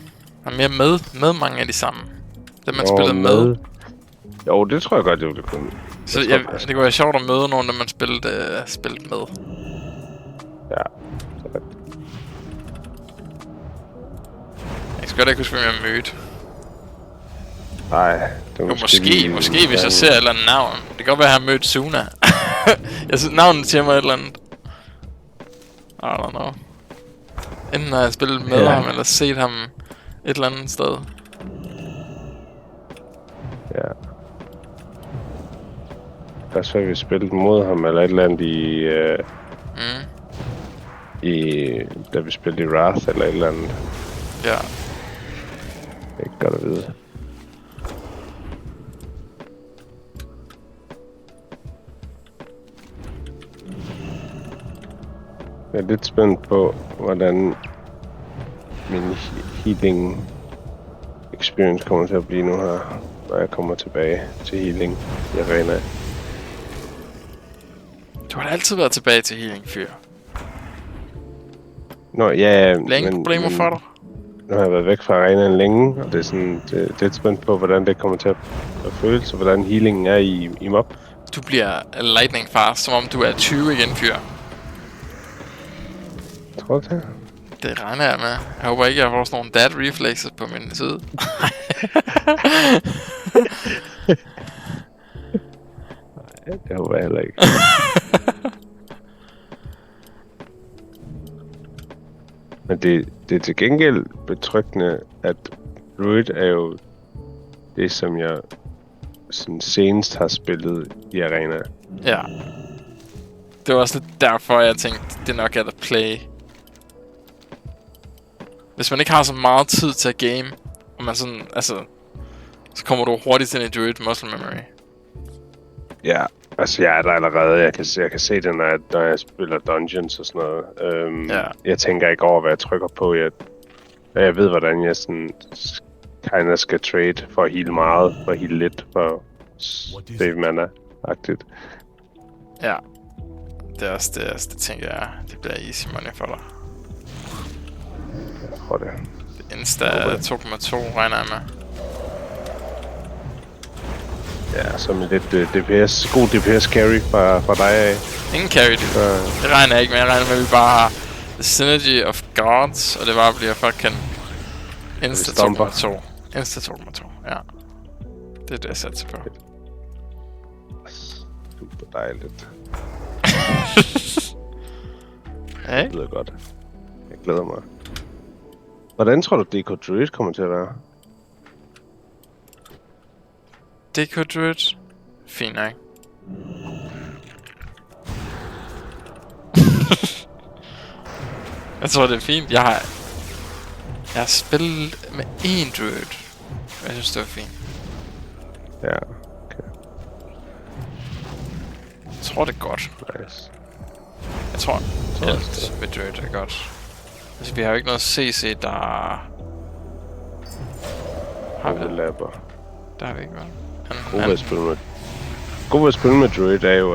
S1: Man er mere med mange af de samme. Dem man spillede med.
S2: Jo, det tror jeg godt, jeg ville kunne.
S1: Så det kunne være sjovt at møde nogen, der man spillede med.
S2: Ja.
S1: Jeg skal godt ikke huske, hvem jeg mødte.
S2: Nej, det
S1: Jo,
S2: var
S1: måske hvis jeg ser et eller andet navn. Det kan godt være, at jeg har mødt Suna. Jeg synes, navnet siger mig et eller andet. I don't know. Enten har jeg spillet med ham, eller set ham et eller andet sted.
S2: Ja. Det er også, vi spillede mod ham, eller et eller andet da vi spillede i Wrath, eller et eller andet.
S1: Ja.
S2: Det er ikke godt at vide. Jeg er lidt spændt på, hvordan min healing experience kommer til at blive nu her, når jeg kommer tilbage til healing i arena.
S1: Du har altid været tilbage til healing, fyr.
S2: Nå, ja,
S1: Længe problemer for dig?
S2: Nu har jeg været væk fra arenaen længe, og det er sådan, det er lidt spændt på, hvordan det kommer til at føles, og hvordan healingen er i mob.
S1: Du bliver lightning fast, som om du er 20 igen, fyr.
S2: Tror du det?
S1: Det regner jeg med. Jeg håber ikke, jeg får sådan nogle dad reflexes på min side.
S2: Nej, det håber jeg heller ikke. Men det er til gengæld betryggende, at Druid er jo det, som jeg sådan senest har spillet i arena.
S1: Ja. Det var også lidt derfor, jeg tænkte, det nok er the play. Hvis man ikke har så meget tid til at game, og man sådan, altså, så kommer du hurtigt ind i Druid muscle memory.
S2: Ja, altså jeg er der allerede. Jeg kan se det, når jeg spiller dungeons og sådan noget. Jeg tænker ikke over, hvad jeg trykker på. Jeg ved, hvordan jeg sådan kinda skal trade for at heal meget, for at heal lidt, for save mana-agtigt.
S1: Ja. Det er også det tænker jeg, det bliver easy money for dig.
S2: Jeg tror det.
S1: Insta 2,2 regner jeg med.
S2: Ja, som lidt DPS, god DPS carry fra dig af.
S1: Ingen carry, det regner jeg ikke med. Jeg regner med, at vi bare har the synergy of gods, og det bare bliver fucking insta-2 nummer 2. Insta-2 nummer 2, ja. Det er det, jeg satser på.
S2: Super dejligt.
S1: Hey?
S2: Det lyder godt. Jeg glæder mig. Hvordan tror du, DK Druid kommer til at være?
S1: DK Druid? Fint nok. Jeg tror, det er fint. Jeg har spillet med én Druid. Jeg synes, det var fint.
S2: Ja, okay.
S1: Jeg tror, det er godt.
S2: Nice.
S1: Jeg tror alt med Druid er godt. Altså, vi har jo ikke noget CC, der... Har vi det?
S2: Overlapper.
S1: Der har vi ikke været.
S2: God ved at spille med Druid er jo,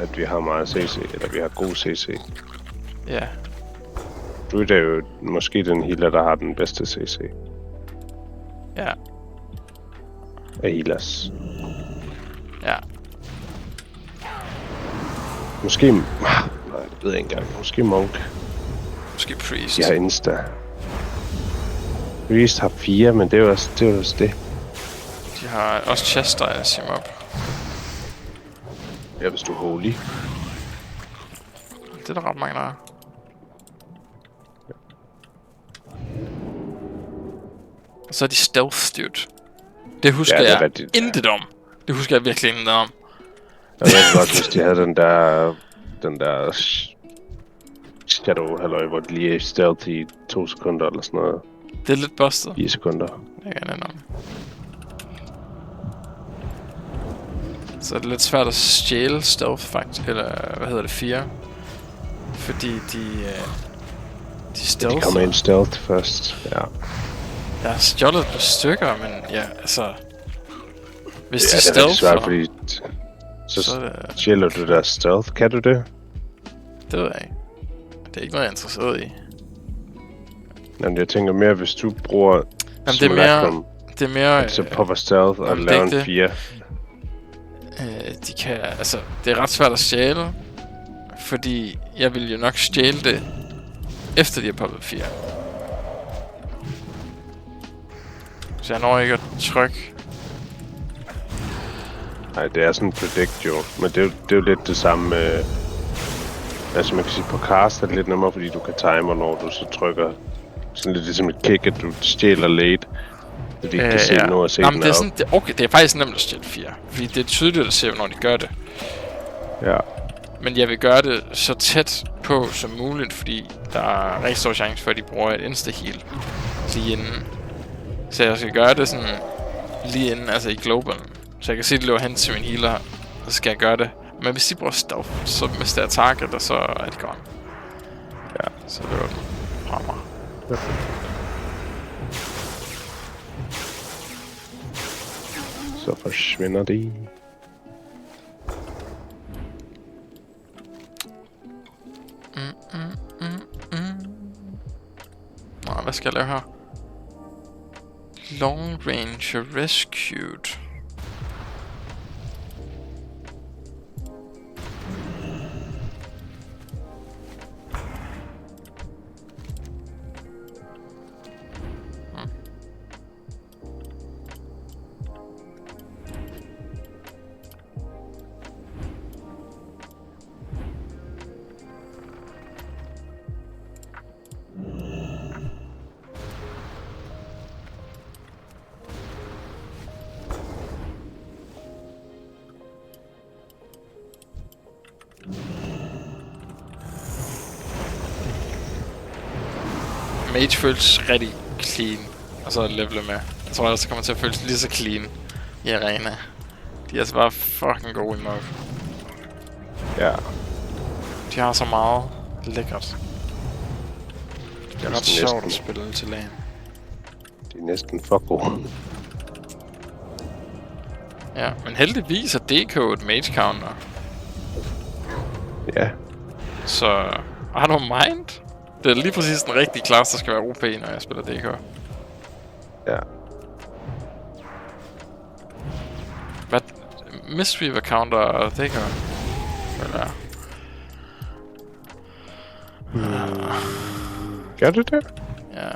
S2: at vi har meget CC, eller vi har god CC.
S1: Ja.
S2: Druid er jo måske den healer, der har den bedste CC
S1: Ja.
S2: af healers.
S1: Ja.
S2: Måske... Nej, det ved jeg ikke engang. Måske Monk.
S1: Måske Priest.
S2: De har Insta. Priest har 4, men det er jo også det.
S1: De har også Chastise him op.
S2: Ja, hvis du er holy.
S1: Det er der ret mange, der er. Og så er de stealth, dude. Det husker jeg intet om. Det husker jeg virkelig intet om.
S2: Jeg ved godt, hvis de havde den der shadow halløj, hvor de lige er stealth i 2 sekunder eller sådan noget.
S1: Det er lidt busted.
S2: 4 sekunder.
S1: Det kan jeg om. Så er det lidt svært at stjæle stealth faktisk, eller hvad hedder det, 4. Fordi de stealth.
S2: De kommer ind stealth først, ja.
S1: Jeg har stjålet et par stykker, men ja, altså... Hvis de
S2: det er
S1: stealth,
S2: svært, fordi så stjæler du der stealth. Kan du det?
S1: Det ved jeg ikke. Det er ikke noget, jeg er interesseret i.
S2: Jamen, jeg tænker mere, hvis du bruger
S1: Simulacrum, det er mere
S2: så popper stealth og laver en 4.
S1: De kan, altså, det er ret svært at stjæle, fordi jeg vil jo nok stjæle det, efter de har poppet 4. Så jeg når ikke at trykke.
S2: Nej, det er sådan en predict jo, men det er jo lidt det samme med... Altså man kan sige, på cast er det lidt nemmere, fordi du kan time, når du så trykker sådan lidt ligesom et kick, at du stjæler late. Fordi de kan se nu og se den
S1: det er sådan, okay, det er faktisk nemt at stjæle 4, fordi det er tydeligt at se, når de gør det.
S2: Ja.
S1: Men jeg vil gøre det så tæt på som muligt, fordi der er rigtig stor chance for, at de bruger et insta-heal lige inden. Så jeg skal gøre det sådan lige inden, altså i global. Så jeg kan se, at det løber hen til min healer, så skal jeg gøre det. Men hvis de bruger stealth, så mister jeg target, og så er det gone. Ja, så løber den fra mig.
S2: Ja. Så forsvinder de.
S1: Nå, hvad skal jeg lave her? Long range rescued. Mage føles rigtig clean, og så leveler med. Jeg tror også, det kommer til at føles lige så clean i arena. De er altså bare fucking gode i mode.
S2: Ja.
S1: De har så meget lækkert. Det er ret sjovt at spille til lagen.
S2: De er næsten for gode.
S1: Ja, men heldigvis er DK et mage counter.
S2: Ja.
S1: Så, I don't mind. Det er lige præcis den rigtige klasse, der skal være OP, når jeg spiller DK.
S2: Ja.
S1: Hvad? Mistweaver counter Thicke? Eller?
S2: Gør du det?
S1: Ja.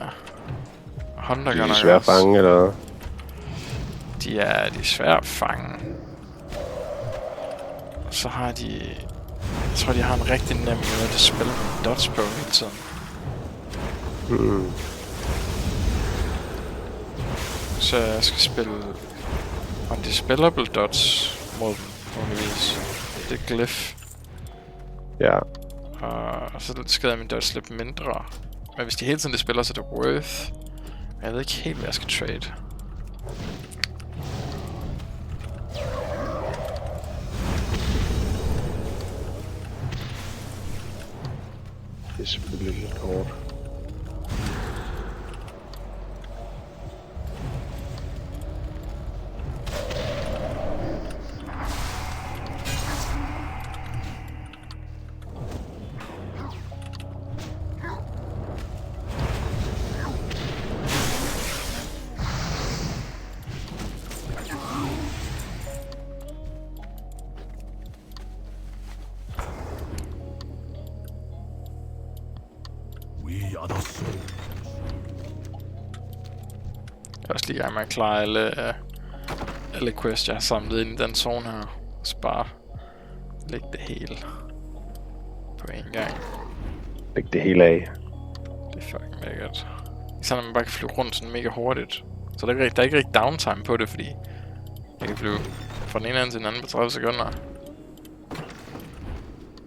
S1: Hunter
S2: De
S1: gør
S2: er
S1: nok
S2: svære at
S1: også.
S2: fange, eller?
S1: De er svære at fange. Så har de... Jeg tror, de har en rigtig nem måde at spille med dodge på hele tiden. Så jeg skal spille undispellable dodge mod dem, muligvis. Det er glyph.
S2: Ja.
S1: Og så skader min dodge lidt mindre. Men hvis de hele tiden spiller, så er det worth. Men jeg ved ikke helt, hvad jeg skal trade.
S2: Det er selvfølgelig lidt hårdt. Jeg er også lige i gang med at klare alle quests, jeg har samlet ind i den zone her. Så bare lægge det hele på en gang. Læg det hele af.
S1: Det er fucking lækkert. Især når man bare kan flyve rundt sådan mega hurtigt. Så der er ikke rigtig downtime på det, fordi jeg kan flyve fra den ene ende til den anden på 30 sekunder.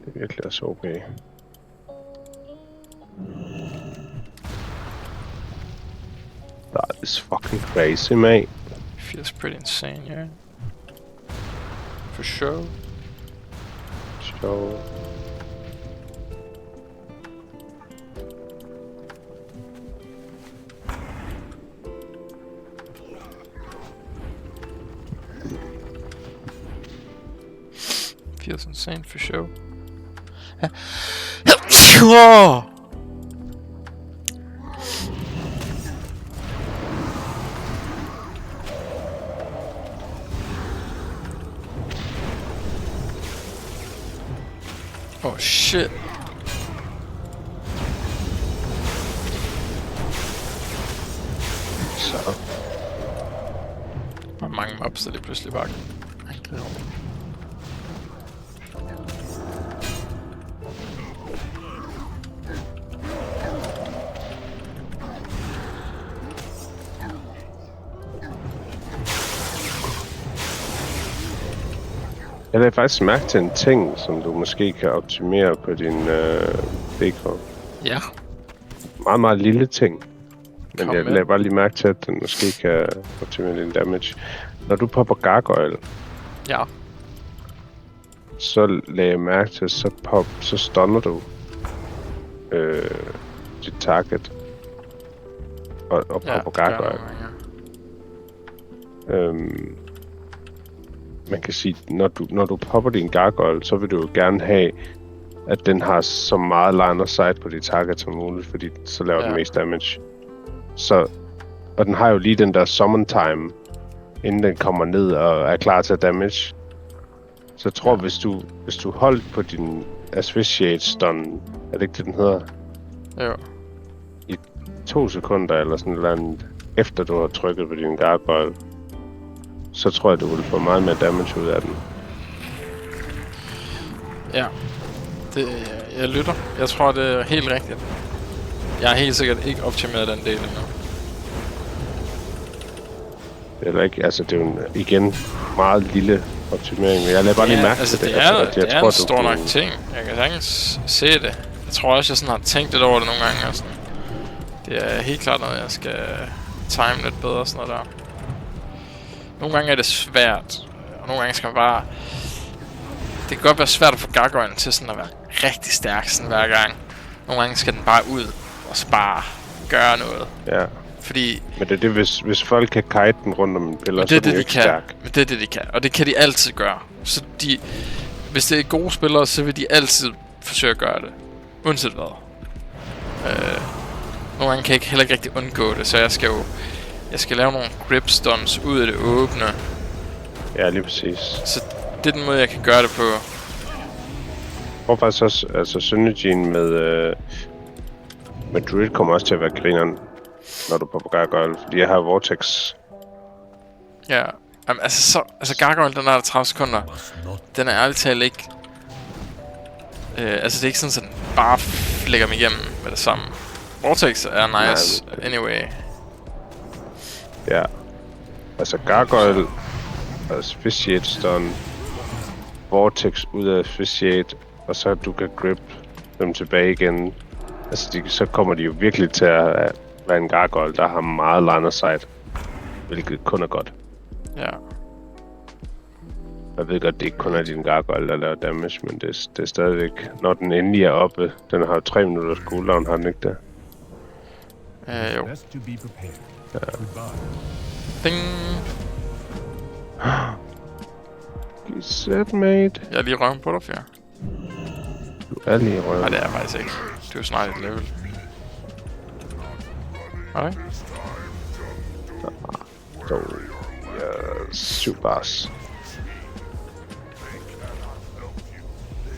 S2: Det er virkelig også okay. That is fucking crazy, mate.
S1: Feels pretty insane, yeah. For sure.
S2: So...
S1: Feels insane for sure. Oh! Oh shit.
S2: Så...
S1: Hvor mange mobs der lige pludselig bare...
S2: Jeg lagde faktisk mærke til en ting, som du måske kan optimere på din BK.
S1: Ja.
S2: Meget, meget lille ting. Men
S1: Kom
S2: jeg
S1: med.
S2: lagde bare lige mærke til, at den måske kan optimere din damage. Når du popper gargoyle,
S1: Ja.
S2: så lagde jeg mærke til, så stunner du dit target og popper gargoyle. Man kan sige, når du popper din gargoyle, så vil du jo gerne have, at den har så meget line of sight på dit target som muligt, fordi så laver den mest damage. Så, og den har jo lige den der summon time, inden den kommer ned og er klar til at damage. Så jeg tror, hvis du holdt på din Asphyxiate stun, er det ikke det, den hedder?
S1: Jo.
S2: I 2 sekunder eller sådan noget andet, efter du har trykket på din gargoyle, så tror jeg, du vil få meget mere damage ud af den.
S1: Ja. Jeg lytter. Jeg tror, det er helt rigtigt. Jeg har helt sikkert ikke optimeret den del endnu.
S2: Eller ikke, altså det er jo igen meget lille optimering, men jeg lader bare lige mærke
S1: altså
S2: til
S1: det. Er,
S2: jeg
S1: tror, en stor nok ting. Jeg kan sagtens se det. Jeg tror også, jeg sådan har tænkt lidt over det nogle gange. Og sådan. Det er helt klart noget, jeg skal time lidt bedre og sådan noget der. Nogle gange er det svært, og nogle gange skal man bare... Det kan godt være svært at få gargoylen til sådan at være rigtig stærk sådan hver gang. Nogle gange skal den bare ud og så bare gøre noget.
S2: Ja.
S1: Fordi...
S2: Men det er det, hvis folk kan kite den rundt om en piller, så er den jo ikke stærk.
S1: Men det er det, de kan. Og det kan de altid gøre. Så hvis det er gode spillere, så vil de altid forsøge at gøre det. Uanset hvad. Nogle gange kan jeg heller ikke rigtig undgå det, så jeg skal lave nogle grip stunts ud af det åbne.
S2: Ja, lige præcis.
S1: Så det er den måde, jeg kan gøre det på.
S2: Jeg tror faktisk også, altså synergien med Druid kommer også til at være grineren, når du er på Gargoyle, fordi jeg har Vortex.
S1: Ja. Jamen, altså Gargoyle, den er der 30 sekunder. Den er ærligt talt ikke... altså, det er ikke sådan, at den bare lægger mig igennem med det samme. Vortex er nice anyway.
S2: Ja. Altså Gargoyle, Asphyxiate Stun, Vortex ud af Asphyxiate, og så du kan grip dem tilbage igen. Altså, så kommer de jo virkelig til at være en Gargoyle, der har meget line of sight, hvilket kun er godt.
S1: Ja.
S2: Jeg ved godt, det ikke kun er din Gargoyle, der laver damage, men det er stadigvæk... Når den endelig er oppe, den har 3 minutters cooldown, har den ikke der?
S1: Jo.
S5: Best to be prepared.
S2: Ja.
S5: Goodbye.
S1: Ding!
S2: Get set, mate.
S1: Jeg er lige røven på dig, Fjerde.
S2: Du er lige røven.
S1: Nej, det er jeg faktisk ikke. Du er snart et level. Nej?
S2: So, yes, 7 bars.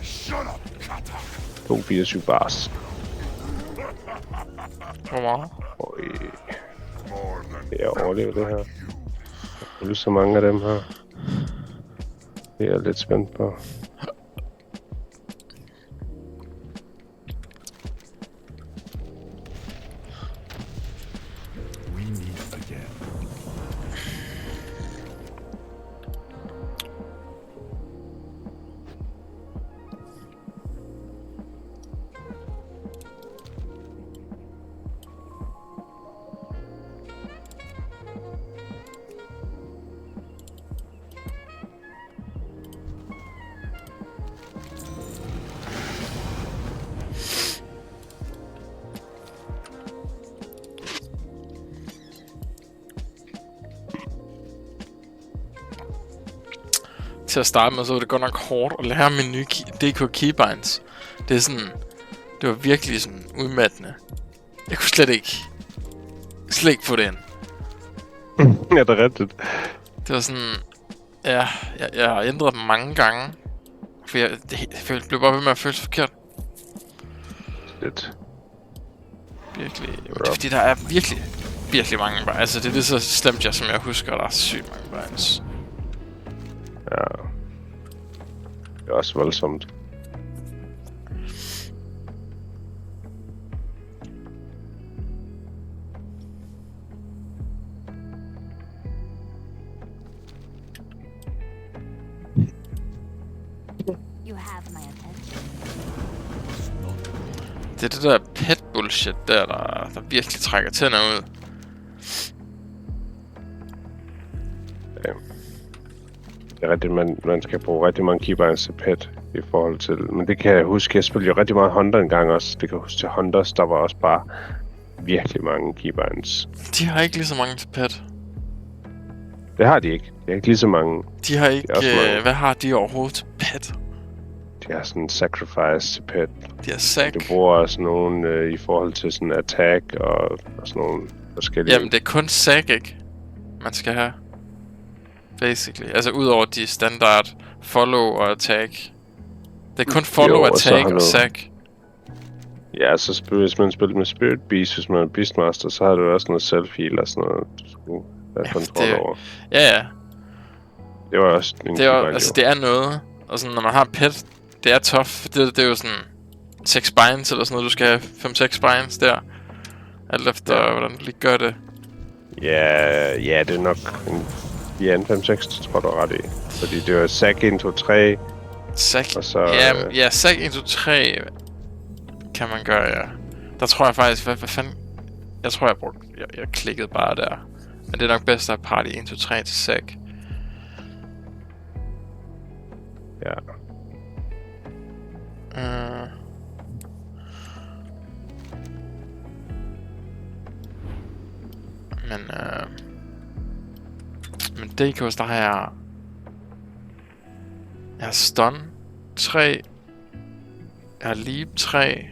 S5: Shut up, Kata.
S2: 2-4-7 bars.
S1: Hvor meget?
S2: Oj. Jeg overlever det her. Der er så mange af dem her. Det er jeg lidt spændt på.
S5: We meet again.
S1: Til at starte med, så var det godt nok hårdt at lære min nye DK keybinds. Det er sådan... Det var virkelig sådan udmattende. Jeg kunne slet ikke få det ind.
S2: Ja, det er rigtigt.
S1: Det var sådan... Ja, jeg har ændret dem mange gange. For det blev bare ved med at føles forkert.
S2: Lidt.
S1: Virkelig. Det er fordi, der er virkelig mange binds. Altså, det er så slemt, som jeg husker, der er sygt mange binds.
S2: Ja. Det er også voldsomt.
S3: You have my attention.
S1: Det er det der pet bullshit der virkelig trækker tænder ud.
S2: Ja. Det er rigtigt, man skal bruge rigtig mange keybinds til pet i forhold til... Men det kan jeg huske, jeg spillede jo rigtig meget Hunter en gang også. Det kan jeg huske til Hunters, der var også bare virkelig mange keybinds.
S1: De har ikke lige så mange til pet.
S2: Det har de ikke. Det er ikke lige så mange.
S1: De har ikke...
S2: Det er også mange.
S1: Hvad har de overhovedet til pet?
S2: De har sådan sacrifice til pet.
S1: De har sack.
S2: Du bruger også nogle i forhold til sådan attack og sådan nogle forskellige...
S1: Jamen, det er kun sack, ikke? Man skal have. Basically. Altså, udover de standard follow og attack. Det er kun follow, attack og sack.
S2: Ja, så hvis man spiller med Spirit Beast, hvis man er Beastmaster, så har du også noget self-heal og sådan noget, du skulle have kontrol over.
S1: Ja.
S2: Det var også en
S1: det er, altså, det er noget. Og sådan, når man har pet, det er tough. Det er jo sådan 6 binds eller sådan noget. Du skal have 5-6 binds der. Alt efter, hvordan du lige gør det.
S2: Ja, det er nok en 5-6, tror du ret i. Fordi det var sack 1, 2, 3.
S1: Sack?
S2: Og så,
S1: ja, sack 1, 2, 3 kan man gøre, ja. Der tror jeg faktisk, hvad fanden... Jeg tror, jeg klikkede bare der. Men det er nok bedst at have party 1, 2, 3 til sack.
S2: Ja.
S1: Men DK's, der har jeg har stun 3. Jeg har leap 3.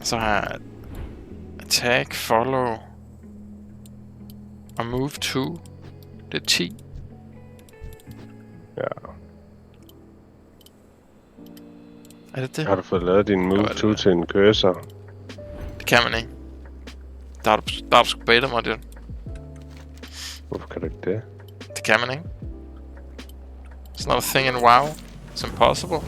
S1: Så har jeg attack, follow. Og move 2. Det er 10.
S2: Ja.
S1: Er det det?
S2: Har du fået lavet din
S1: Jo,
S2: move
S1: er det
S2: 2
S1: det?
S2: til en cursor?
S1: Det kan man ikke. Der har du sgu baitet mig, det.
S2: Hvorfor kan du ikke det?
S1: Det kan man ikke. It's not a thing in WoW. It's impossible.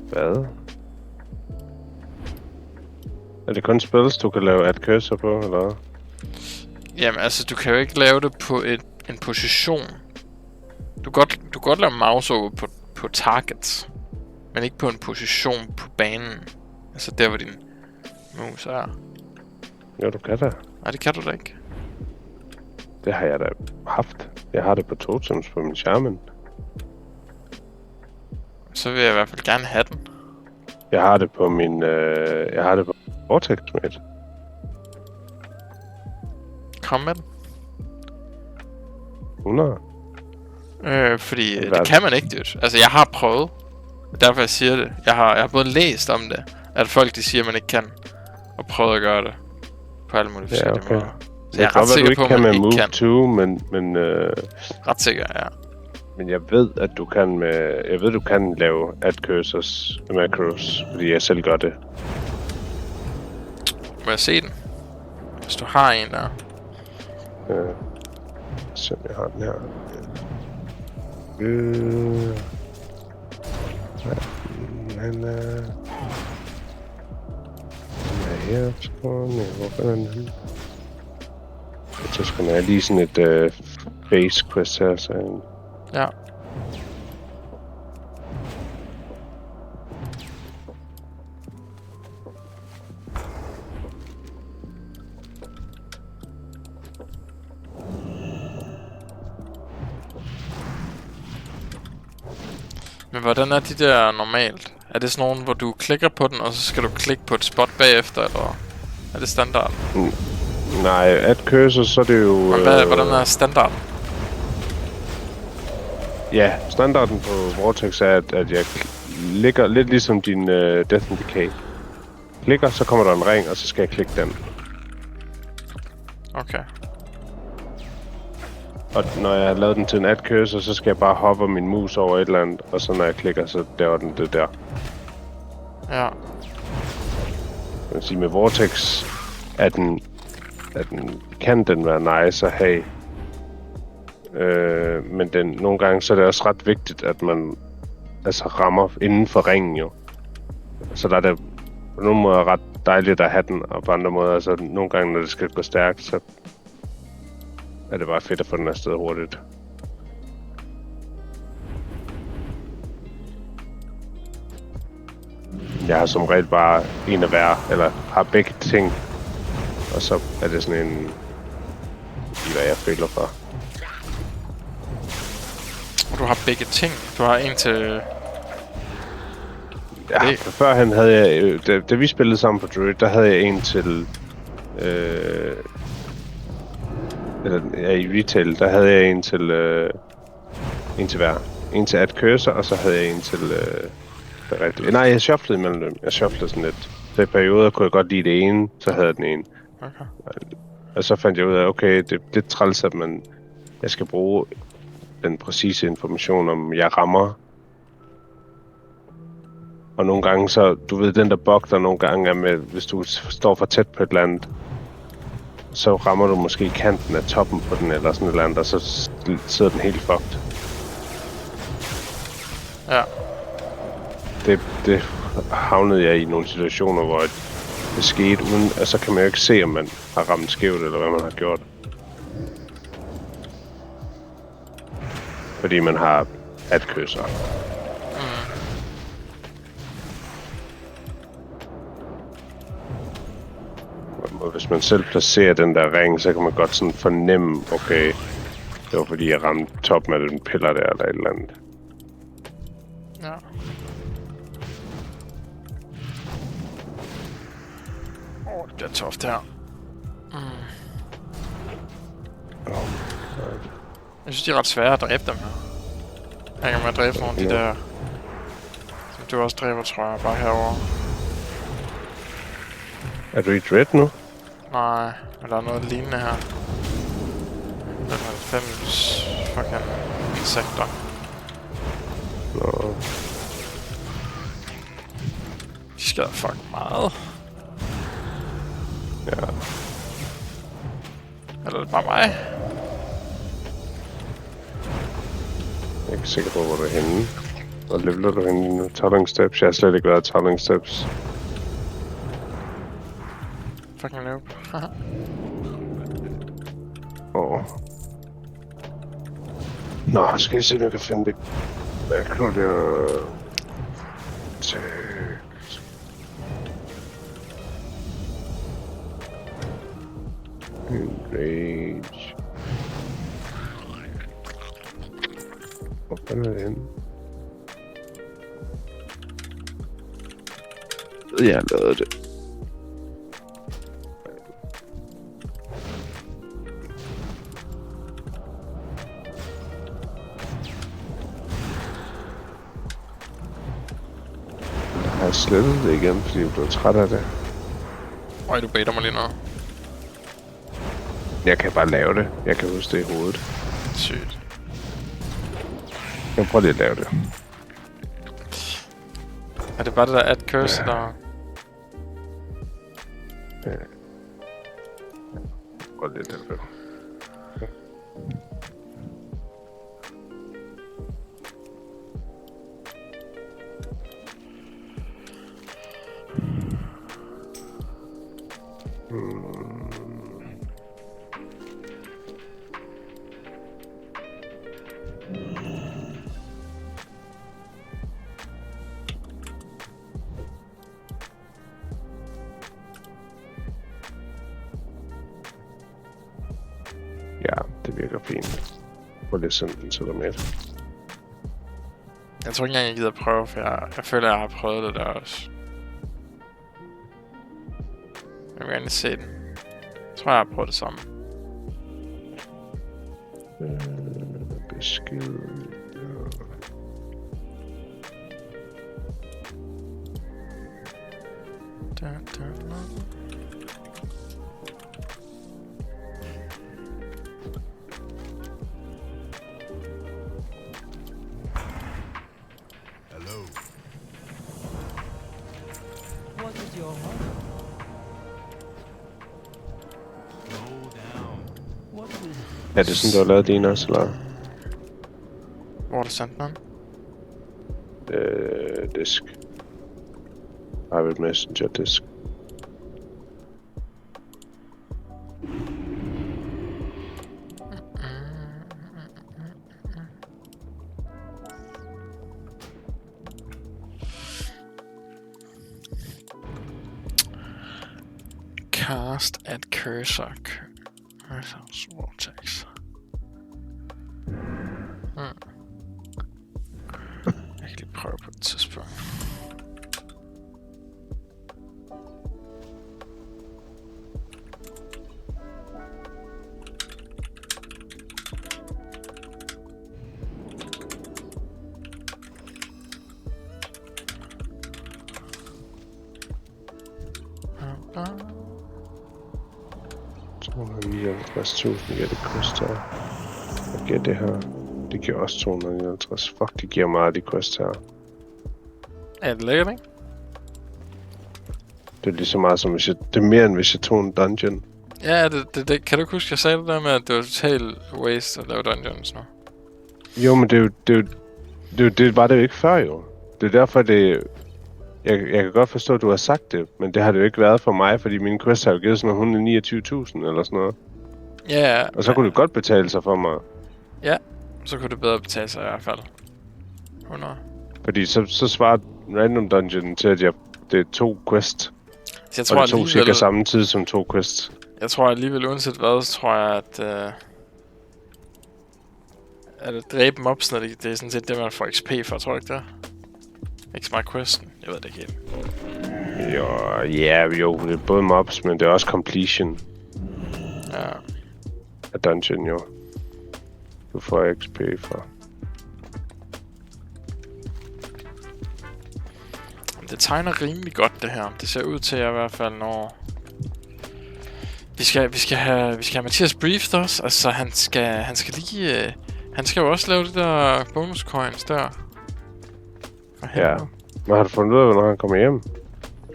S2: Hvad? Er det kun spells, du kan lave add cursor på, eller hvad?
S1: Jamen altså, du kan jo ikke lave det på en position. Du kan godt lave mouse over på targets. Men ikke på en position på banen. Altså der, hvor din mus er.
S2: Jo, du kan da.
S1: Nej, det kan du da ikke.
S2: Det har jeg da haft. Jeg har det på totems på min shaman.
S1: Så vil jeg i hvert fald gerne have den.
S2: Jeg har det på min... jeg har det på Vortex Mate.
S1: Kom med den.
S2: 100.
S1: Fordi
S2: Hvad?
S1: det kan man ikke, dude. Altså, jeg har prøvet. Derfor jeg siger det. Jeg har både læst om det. At folk, de siger, at man ikke kan. Og prøvet at gøre det. På alle mulige forskellige måder. Så jeg er ret sikker på, at man ikke kan.
S2: 2, men
S1: Ret sikker, ja.
S2: men jeg ved, at du kan med... Jeg ved, du kan lave add cursors macros, fordi jeg selv gør det.
S1: Må jeg se den? Hvis du har en der.
S2: Så jeg har den her. Han er her, tror jeg. Hvorfor er den henne? Så skal man have lige sådan et base quest her, så...
S1: Ja. Men hvordan er de der normalt? Er det sådan nogen, hvor du klikker på den, og så skal du klikke på et spot bagefter, eller er det standard?
S2: Nej, add cursor, så er det jo...
S1: Hvordan er standarden?
S2: Ja, standarden på Vortex er, at jeg ligger lidt ligesom din Death and Decay. Klikker, så kommer der en ring, og så skal jeg klikke den.
S1: Okay.
S2: Og når jeg har lavet den til en add cursor, så skal jeg bare hoppe min mus over et eller andet, og så når jeg klikker, så laver den det der.
S1: Ja.
S2: Jeg vil sige, med Vortex kan den være nice at have. Men nogle gange så er det også ret vigtigt, at man altså rammer inden for ringen jo. Så der er det på nogle måder ret dejligt at have den, og på andre måder, altså nogle gange når det skal gå stærkt, så er det bare fedt at få den afsted hurtigt. Jeg har som regel bare en af hver, eller har begge ting, og så er det sådan en, hvad jeg føler for.
S1: Du har begge ting. Du har en til...
S2: Ja, førhen havde jeg, da vi spillede sammen på Druid, der havde jeg en til, i retail, der havde jeg en til hver. En til add cursor, og så havde jeg en til, nej, jeg shufflede imellem dem. Jeg shufflede sådan lidt. Så i perioder kunne jeg godt lide det ene, så havde jeg den ene.
S1: Okay.
S2: Og så fandt jeg ud af, okay, det er lidt træls, at jeg skal bruge den præcise information, om jeg rammer. Og nogle gange så, du ved, den der bug, der nogle gange er med, hvis du står for tæt på et eller andet, så rammer du måske kanten af toppen på den, eller sådan et eller andet, og så sidder den helt fucked.
S1: Ja.
S2: Det havnede jeg i nogle situationer, hvor det skete uden, og så kan man jo ikke se, om man har ramt skævt, eller hvad man har gjort. Fordi man har add cursor. Og hvis man selv placerer den der ring, så kan man godt sådan fornemme, okay, det var fordi jeg ramte toppen af den piller der, eller et eller andet.
S1: Ja. Det bliver toft her. Jeg synes, de er ret svære at dræbe dem her. Jeg kan med at dræbe nogle af de der... Som du også dræber, tror jeg, bare herovre.
S2: Er du i Dread nu?
S1: Nej, men der er noget lignende her. Den er 90 fucking insekter.
S2: Nå.
S1: De skader fucking meget.
S2: Ja.
S1: Eller er det bare mig?
S2: Jeg er ikke sikker på, hvor du er henne. Hvor leveler du henne lige nu? Tumbling Steps? Jeg har slet ikke været Tumbling Steps.
S1: Fucking noob.
S2: Nå, skal jeg se, om jeg kan finde det. Hvad kan der... Enrage. Hvor fanden er det henne? Jeg har lavet det. Jeg har slettet det igen, fordi jeg blev træt af det.
S1: Øj, du baiter mig lige nu.
S2: Jeg kan bare lave det. Jeg kan huske det i hovedet.
S1: Sygt.
S2: Jeg prøver lige at lave det.
S1: Er det bare det der add curse, der...
S2: Ja. Prøv lige at lave det. Ja, det virker fint. Prøv lige at sende den til dig med.
S1: Jeg tror ikke engang, jeg gider prøve, for jeg føler, jeg har prøvet det der også. Jeg vil gerne lige se den. Jeg tror, jeg har prøvet det samme.
S2: Besked.
S1: Da, da, da.
S5: Hello.
S4: What is your home?
S5: Slow down.
S4: What is
S2: Er det sådan, du har lavet din også, eller?
S1: Hvor er det sendt den?
S2: Disk. Private Messenger disk.
S1: Cast at cursor. Cursor's vortex. Jeg kan lige prøve på et tidspunkt. $259.000 giver det koster. Hvad giver det her? Det giver også 259. Fuck, det giver meget, det koster her. Er det lækkert, ikke?
S2: Det er lige så meget som hvis jeg... Det er mere end hvis jeg tog en dungeon.
S1: Ja, det kan du ikke huske, jeg sagde det der med, at det var total waste at lave dungeons nu?
S2: Jo, men det var det jo ikke før, jo. Det er derfor, det... Jeg kan godt forstå, at du har sagt det, men det har det jo ikke været for mig, fordi mine quests har jo givet sådan 129.000 eller sådan noget.
S1: Ja,
S2: Og så kunne det godt betale sig for mig.
S1: Ja, så kunne det bedre betale sig i hvert fald. 100.
S2: Fordi så svarer Random Dungeon til, at det er 2 quests.
S1: Så jeg
S2: Og
S1: tror
S2: det tog cirka
S1: alligevel,
S2: samme tid som 2 quests.
S1: jeg tror alligevel uanset hvad, så tror jeg, at dræbe mobsene, det er sådan set det, man får XP for, tror jeg ikke det? Ikke så meget questen, jeg ved det ikke helt.
S2: Jo, det er både mobs, men det er også completion
S1: Ja.
S2: af dungeon, jo. Du får XP for.
S1: Det tegner rimelig godt det her. Det ser ud til, at jeg i hvert fald når Vi skal have Mathias briefed også. Altså, han skal lige... han skal jo også lave det der bonus coins der. For
S2: Ja.
S1: helvede.
S2: Men har du fundet ud af, hvornår han kommer hjem?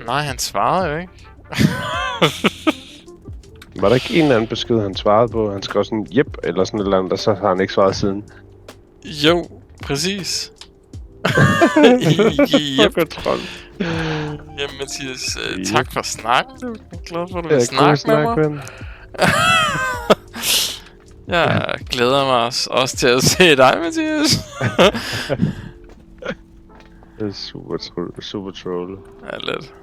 S1: Nej, han svarede jo ikke.
S2: Var der ikke en eller anden besked, han svarede på? Han skrev sådan, jep, eller sådan et eller andet, og så har han ikke svaret siden.
S1: Jo, præcis. Yep.
S2: Kontrol.
S1: Jamen Mathias, tak for snakken. Jeg er glad for, at du
S2: Ja,
S1: vil snakke med mig.
S2: ven.
S1: Jeg glæder mig også til at se dig, Mathias.
S2: Det er super troll.
S1: Ja, lidt.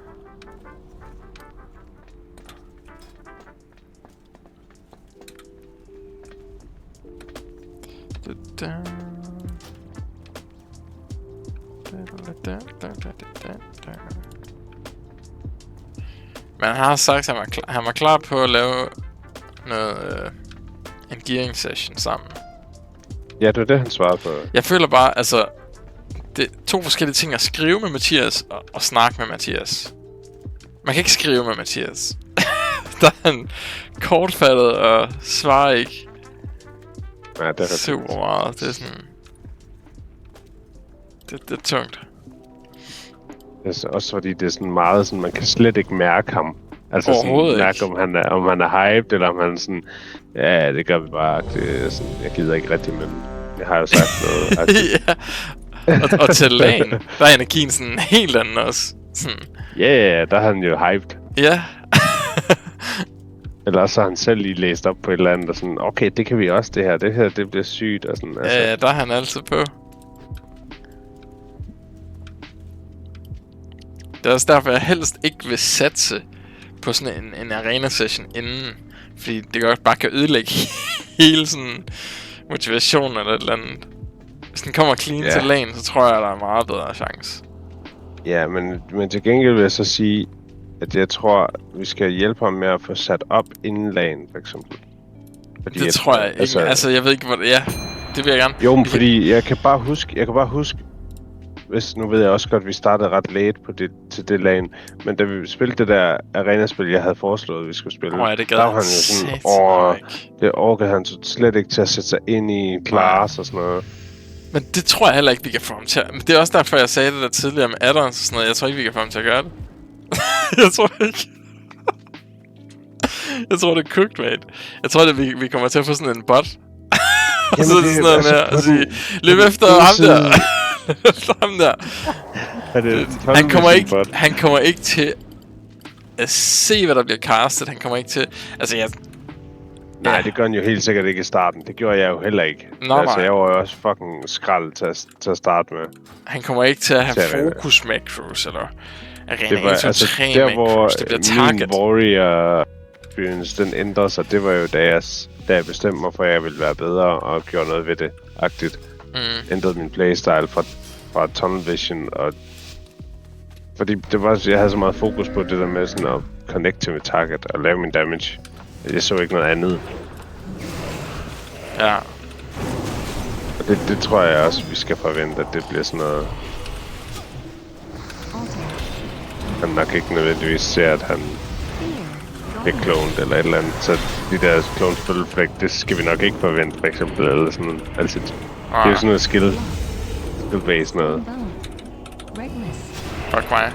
S1: Men han har sagt, at han var klar på at lave noget en gearing session sammen.
S2: Ja, det var det, han svarede på.
S1: Jeg føler bare, altså, det er to forskellige ting at skrive med Mathias og snakke med Mathias. Man kan ikke skrive med Mathias. Der er han kortfattet og svarer ikke
S2: Ja, det er
S1: super meget. Det er sådan... Det er tungt.
S2: Det er også fordi, det er sådan meget sådan, man kan slet ikke mærke ham. Altså
S1: Overhovedet
S2: sådan, mærke,
S1: ikke.
S2: om han er hyped, eller om han er sådan, ja, det gør vi bare. Det er sådan, jeg gider ikke rigtigt, men jeg har jo sagt noget.
S1: Ja. Og til lagen, der er energien sådan helt anden også. Sådan.
S2: Ja, der er han jo hyped.
S1: Ja.
S2: Eller så har han selv lige læst op på et eller andet, og sådan, okay, det kan vi også, det her, det bliver sygt, og sådan, altså.
S1: Ja, der er han altid på. Det er også derfor, jeg helst ikke vil satse på sådan en arena-session inden. Fordi det godt bare kan ødelægge hele sådan motivation eller et eller andet. Hvis den kommer clean til lagen, så tror jeg, der er meget bedre chance.
S2: Ja, men til gengæld vil jeg så sige, at jeg tror, vi skal hjælpe ham med at få sat op inden lagen, for eksempel. Fordi
S1: Det tror jeg ikke. Altså, jeg ved ikke, hvor det er. Ja, det vil jeg gerne.
S2: Jo, men fordi jeg kan bare huske, hvis nu ved jeg også godt, at vi startede ret late på til det lagen, men da vi spillede det der arena-spil, jeg havde foreslået, vi skulle spille,
S1: Ja, det gad
S2: der var
S1: han
S2: han jo sådan,
S1: ikke.
S2: det orkede han slet ikke til at sætte sig ind i class og sådan noget.
S1: Men det tror jeg heller ikke, vi kan få ham til. Men det er også derfor, jeg sagde det der tidligere med addons og sådan noget. Jeg tror ikke, vi kan få ham til at gøre det. Jeg tror ikke. Jeg tror, det er cooked, mate. Jeg tror, det vi kommer til at få sådan en bot. Og så sådan noget med at sige, løb efter ham der. Efter ham der. Han kommer ikke til at se, hvad der bliver castet. Han kommer ikke til... Altså,
S2: Nej, det gør han jo helt sikkert ikke i starten. Det gjorde jeg jo heller ikke.
S1: Nå,
S2: altså, jeg var jo også fucking skrald til at starte med.
S1: Han kommer ikke til at have fokus macros, eller arena 1, 2, 3
S2: der,
S1: macros. Det bliver target.
S2: Min warrior experience, den ændrede sig. Det var jo, da jeg bestemte mig for, at jeg ville være bedre og gjorde noget ved det. Agtigt. Ændrede min playstyle fra tunnel vision og... Fordi det var, jeg havde så meget fokus på det der med sådan at connecte med target og lave min damage. Jeg så ikke noget andet.
S1: Ja.
S2: Og det tror jeg også, vi skal forvente, at det bliver sådan noget... Han nok ikke nødvendigvis ser, at han bliver cloned eller et eller andet. Så de der clone spilflæk, det skal vi nok ikke forvente, for eksempel. Eller sådan noget. Altså, det er jo sådan noget skill-based noget.
S1: Fuck mig.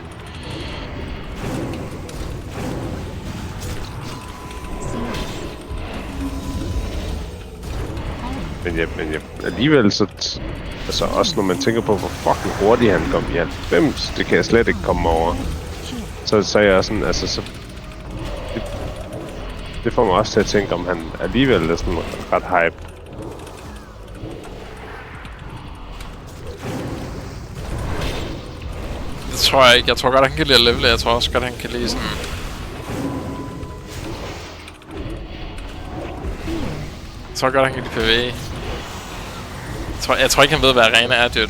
S2: Men alligevel så... Altså også når man tænker på, hvor fucking hurtigt han kom i 90, det kan jeg slet ikke komme over. Så er jeg sådan, altså så... Det får mig også til at tænke, om han alligevel er sådan ret hype.
S1: Det tror jeg ikke. Jeg tror godt, han kan lide at levele. Jeg tror også godt, han kan lide sådan... Jeg tror godt, han kan lide PvE. Jeg tror ikke, han ved, hvad arena er, dude.
S2: Jeg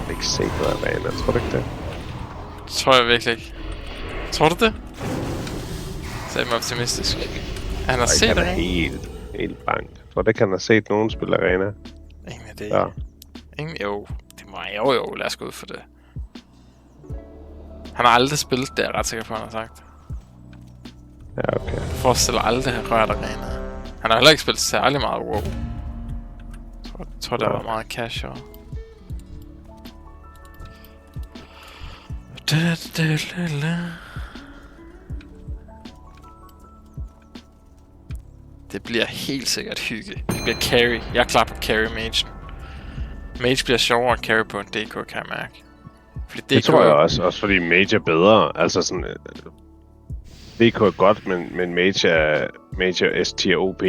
S2: har ikke set noget af arena, tror du ikke det?
S1: Det tror jeg virkelig ikke. Tror du det? Så er jeg optimistisk. Han har set
S2: det.
S1: det.
S2: Helt bank. Jeg tror ikke, han har set nogen spille arena.
S1: Ingen idé.
S2: Ja.
S1: Ingen, jo. Det må jeg jo. Lad os gå ud for det. Han har aldrig spillet det, jeg er ret sikker på, han har sagt.
S2: Ja, okay.
S1: Jeg forestiller aldrig, at han rørt arena. Han har heller ikke spillet særlig meget WoW. Jeg tror det var meget casual. Det bliver helt sikkert hygge. Det bliver carry. Jeg er klar på carry mage. Mage bliver sjovere at carry på en DK, kan jeg mærke. Fordi DK...
S2: Det tror jeg også fordi Mage er bedre. Altså sådan... DK er godt, men Mage er S-tier OP.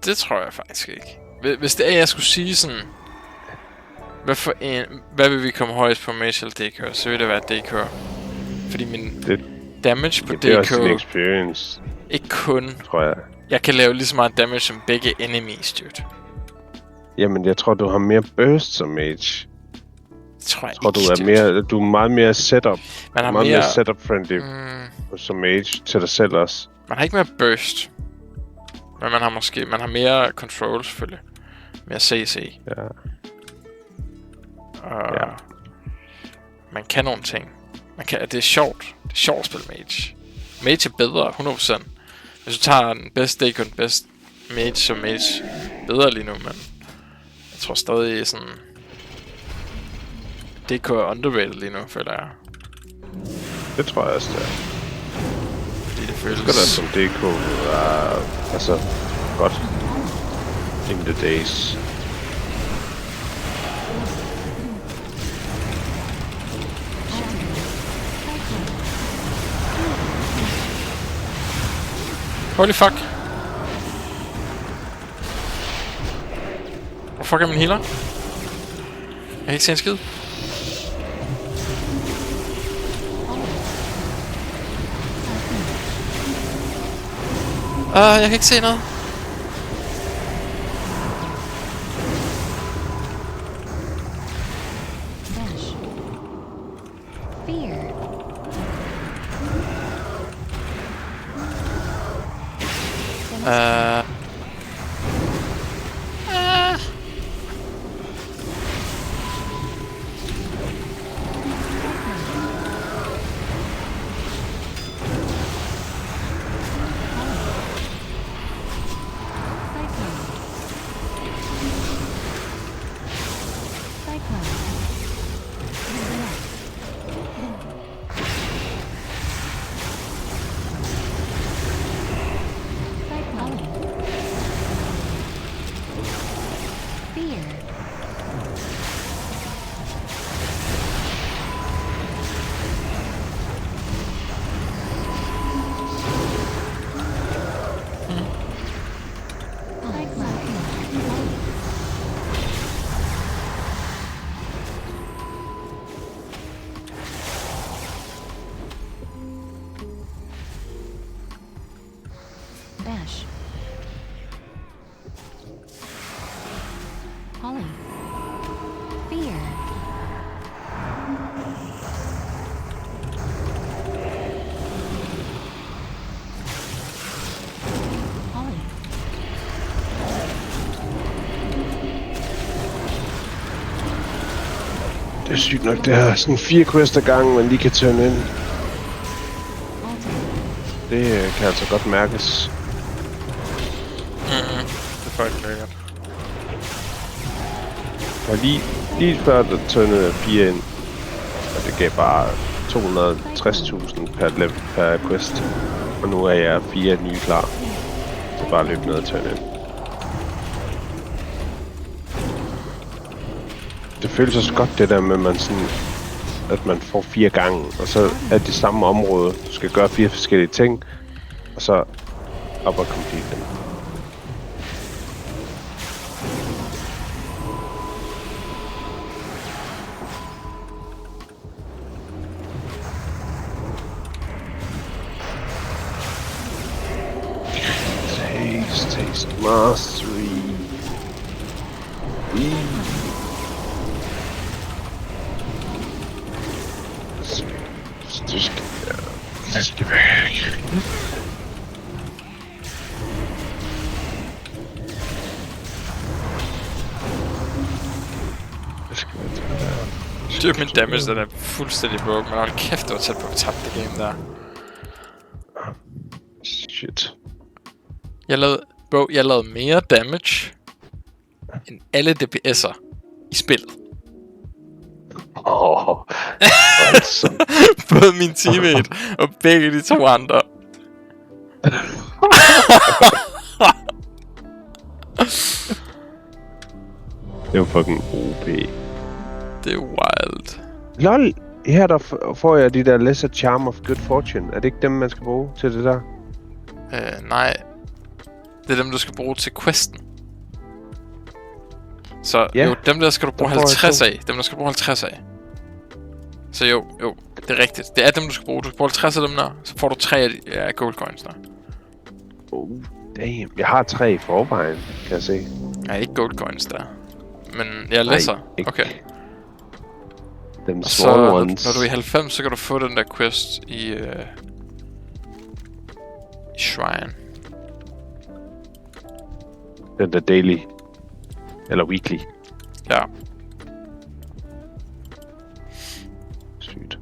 S1: Det tror jeg faktisk ikke. Hvis det er, jeg skulle sige sådan... Hvad vil vi komme højst på Mage eller DK? Så vil det være DK. Fordi min damage på DK...
S2: Det er også din experience.
S1: Ikke kun...
S2: Tror jeg.
S1: Jeg kan lave lige så meget damage som begge enemies, dude.
S2: Jamen, jeg tror, du har mere burst som Mage.
S1: Det tror jeg
S2: tror,
S1: ikke,
S2: du er meget mere setup.
S1: Man har
S2: meget
S1: mere
S2: setup-friendly som Mage til dig selv også.
S1: Man har ikke mere burst. Men man har mere control, selvfølgelig. Mere CC.
S2: Ja.
S1: Og man kan nogle ting. Det er sjovt. Det er sjovt at spille Mage. Mage er bedre, 100%. Hvis du tager den bedste DK og den bedste Mage, så Mage bedre lige nu, men jeg tror stadig sådan... DK er underrated lige nu, føler jeg.
S2: Det tror jeg også, det er.
S1: Fordi det føles...
S2: Det der som DK er altså godt in the days.
S1: Holy fuck. Hvor fuck er min healer? Jeg kan ikke se en skid. Jeg kan ikke se noget.
S3: Dash. Fear. Dash. Holly. Fear. Holly.
S2: Det er sygt nok, det her sådan 4 quests ad gangen, man lige kan turne ind. Det kan altså godt mærkes.
S1: Det er faktisk lækkert.
S2: Og lige før der turnede 4 ind, og det gav bare 260.000 per quest. Og nu er jeg 4 nye klar. Så bare løb ned og turne ind. Det føles også godt det der med, man sådan, at man får 4 gange, og så er det samme område. Du skal gøre 4 forskellige ting, og så op og complete dem. Taste mastery. Det skal væk.
S1: Det er min damage, den er fuldstændig broke, men hold kæft, det var tæt på at tabe det game der.
S2: Shit.
S1: Jeg lavede mere damage end alle DPS'er i spillet.
S2: Altså.
S1: Både min teammate og begge de to andre.
S2: Det er jo fucking OP.
S1: Det er wild.
S2: LOL! Her der får jeg de der Lesser Charm of Good Fortune. Er det ikke dem, man skal bruge til det der?
S1: Nej. Det er dem, du skal bruge til questen. Så
S2: Ja,
S1: jo, dem der skal du bruge
S2: der får jeg
S1: 50
S2: to.
S1: af. Dem der skal du bruge 50 af. Så jo, det er rigtigt. Det er dem, du skal bruge. Du skal bruge 50 af dem der. Så får du 3 af de gold coins der.
S2: Damn. Jeg har 3 i forvejen, kan jeg se.
S1: Nej, ikke gold coins der. Men jeg læser.
S2: ikke.
S1: Okay.
S2: Dem
S1: Og
S2: small
S1: så,
S2: ones.
S1: når du er i 90, så kan du få den der quest i Shrine.
S2: Den der daily. Eller weekly.
S1: Ja.
S2: Sygt.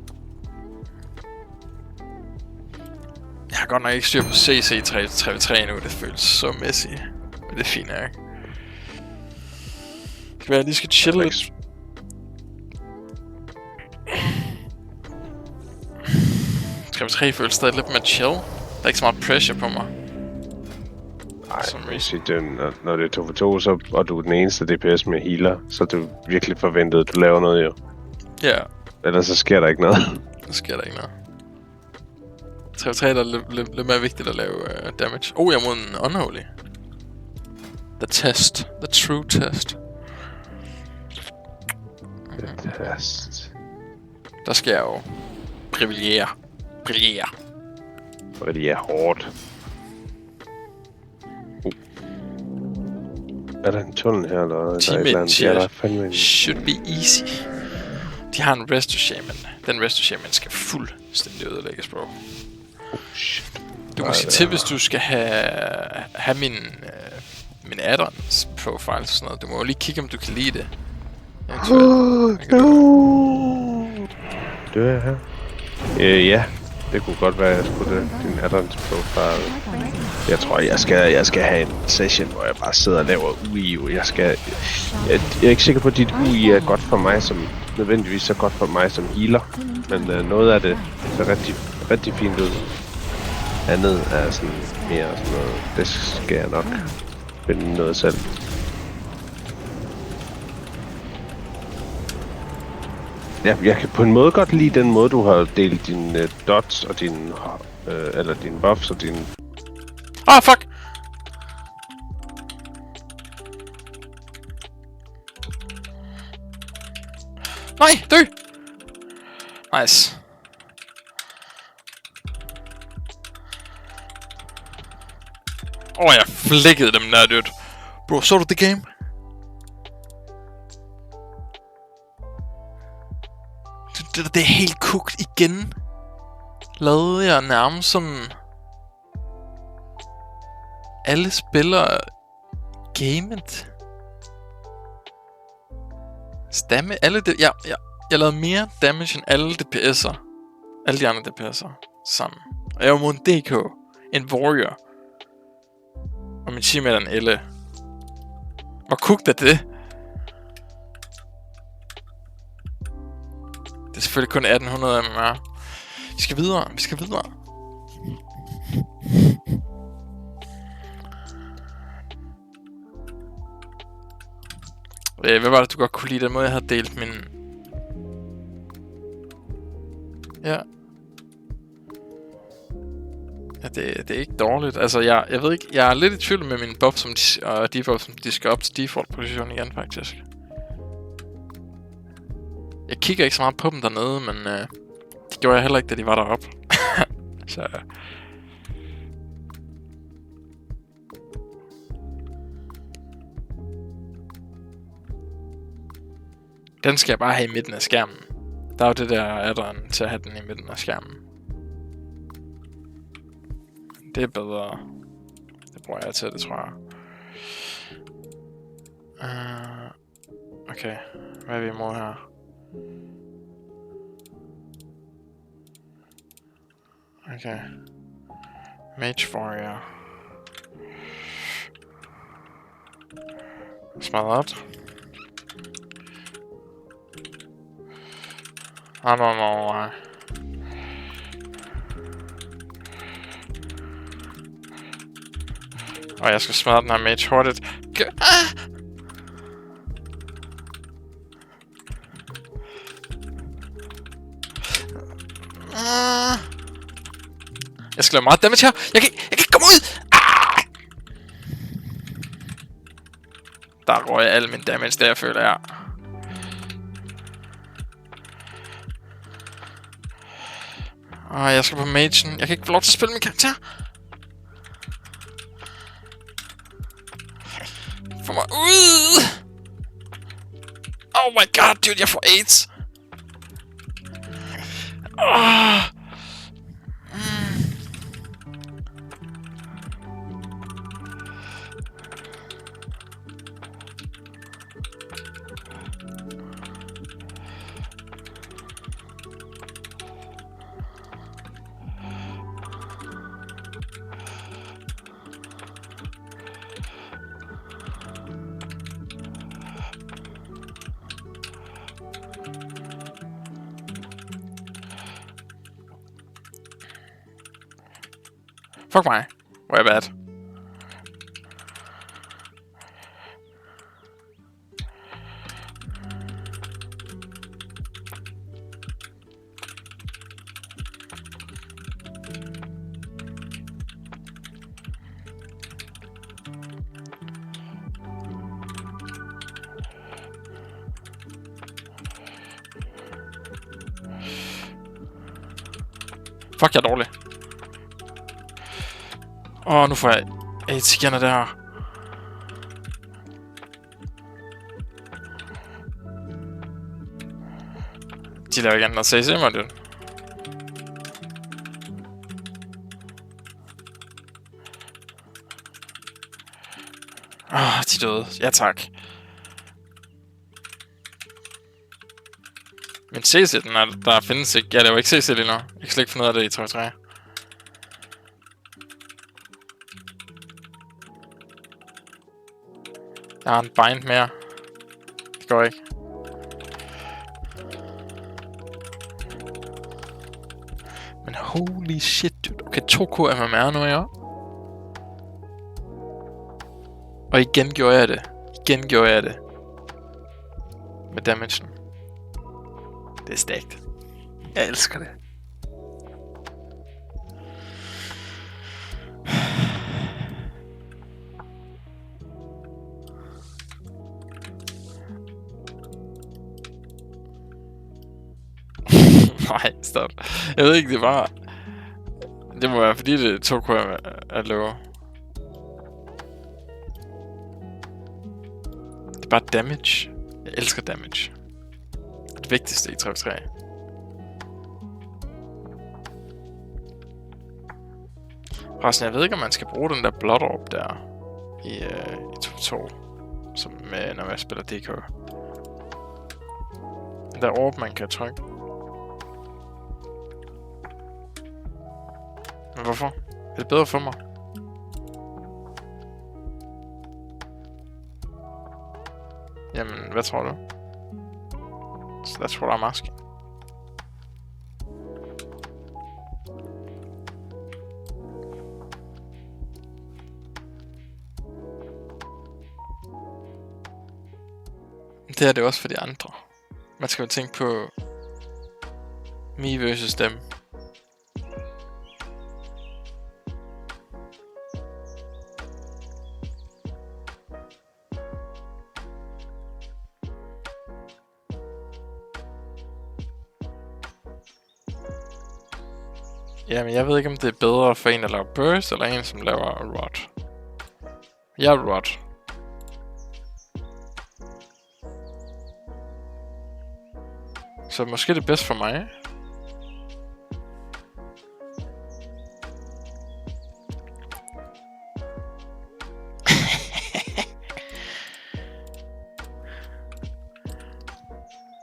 S1: Jeg har godt nok ikke styr på CC 3v3 nu. Det føles så messy. Men det er fint nok. Det kan være, at jeg lige skal chille lidt. 3v3 føles stadig lidt mere chill. Der er ikke så meget pressure på mig.
S2: Nej,
S1: Som
S2: når det er 2v2, så, og du er den eneste DPS med healer, så er det virkelig forventet, at du laver noget jo.
S1: Ja,
S2: Ellers så sker der ikke noget.
S1: der sker der ikke noget. 3v3 er lidt mere vigtigt at lave damage. Jeg er mod en unholy. The test. The true test.
S2: Test.
S1: Der skal jeg jo brillere.
S2: Og det er hårdt. Er der en tunnel her, eller der er et eller
S1: Teammaten
S2: andet? Ja, der er
S1: siger,
S2: fandme en.
S1: should be easy. De har en Resto Shaman. Den Resto Shaman skal fuldstændig ødelægges, bro.
S2: Shit.
S1: Du kan sige til, hvis du skal have min add-ons profile og sådan noget. Du må jo lige kigge, om du kan lide det.
S2: Dør jeg her? Ja, det kunne godt være, at jeg skulle det. Din add-ons profile. Jeg tror, jeg skal have en session, hvor jeg bare sidder og laver UI. Jeg er ikke sikker på, at dit UI er godt for mig som... Nødvendigvis så godt for mig som healer. Men noget af det ser rigtig fint ud. Andet er sådan mere sådan noget... Det skal jeg nok finde noget selv. Ja, jeg kan på en måde godt lide den måde, du har delt dine dots og dine... eller dine buffs og dine...
S1: Fuck! Nej, dø! Nice. Jeg flækkede dem der, dude. Bro, så du det game? Det er helt cooked igen. Lavede jeg nærmest sådan... Alle spillere... Gamet. Stamme alle det... Jeg lavede mere damage end alle DPS'er. Alle de andre DPS'er. Sammen. Og jeg var mod en DK. En warrior. Og min teammate er en Elle. Hvor cooked er det? Det er selvfølgelig kun 1800 MMR. Vi skal videre. Hvad var det, du godt kunne lide? Den måde, jeg havde delt min... Ja. Ja, det er ikke dårligt. Altså, jeg ved ikke... Jeg er lidt i tvivl med mine buff og default, som de skal op til default position igen, faktisk. Jeg kigger ikke så meget på dem dernede, men det gjorde jeg heller ikke, da de var deroppe. Så... Den skal jeg bare have i midten af skærmen. Der er jo det der add-on til at have den i midten af skærmen. Det er bedre. Det bruger jeg til det, tror jeg. Okay, hvad er vi imod her? Okay. Mage Warrior. Smadret. I don't know why. Og jeg skal smadre den her mage hurtigt. Jeg skal lave meget damage her. Jeg kan ikke komme ud. Der røg al min damage der, føler jeg. Jeg skal på magen. Jeg kan ikke få lov til at spille min karakter. Få mig ud. Oh my god, dude, jeg får AIDS. Fuck mig. Hvor er jeg bad. Fuck, jeg er dårlig. Nu får jeg AIDS igen af det her. De laver igen noget CC, mig, dude. De døde. Ja, tak. Men CC, den er, der findes ikke. Jeg laver ikke CC lige nu. Jeg kan slet ikke finde ud af det i 3. Jeg har en bind mere. Det går ikke. Men holy shit, dude. Okay, 2K MMR nu, ja. Og igen gjorde jeg det. Med damagen. Det er stærkt. Jeg elsker det. Nej, stop. Jeg ved ikke, det var... Det må være fordi det 2K er lavere. Det er bare damage. Jeg elsker damage. Det vigtigste i 3v3. Resten, jeg ved ikke, om man skal bruge den der Blood Orb der i 2v2, som med, når man spiller DK. Den der orb, man kan trykke. Men hvorfor? Er det bedre for mig? Jamen, hvad tror du? So that's what I'm asking. Det er det også for de andre. Man skal jo tænke på me versus dem. Jamen, jeg ved ikke, om det er bedre for en, der laver burst, eller en, som laver rod. Jeg er rod. Så måske det er bedst for mig.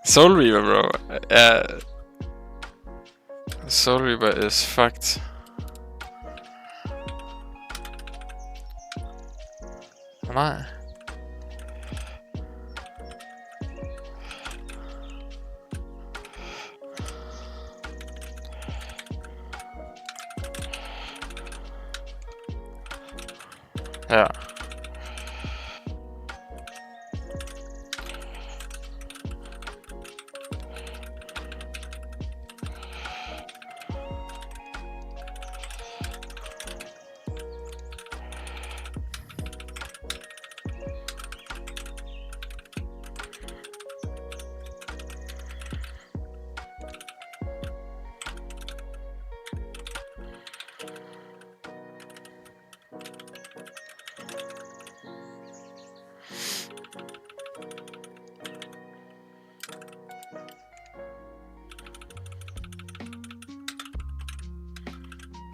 S1: Soul Reaver, bro. Soul Reaver is fucked. Nej. Ja.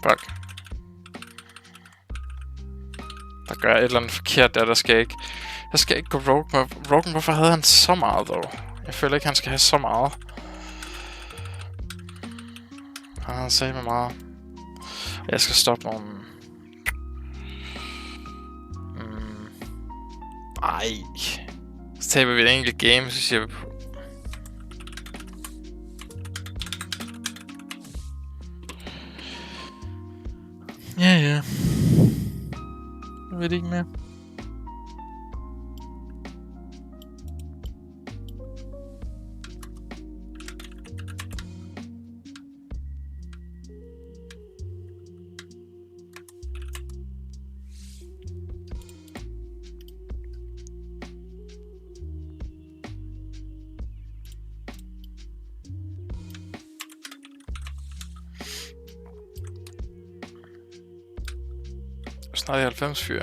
S1: Fuck. Der gør jeg et eller andet forkert der skal jeg ikke. Jeg skal ikke gå rogue med Rogan. Hvorfor havde han så meget dog? Jeg føler ikke han skal have så meget. Han har sagt mig meget. Jeg skal stoppe nogle. Ej. Så taber vi et enkelt game, så siger vi på. Ja, ja. Jeg ved ikke mere. Snart 90 fyr.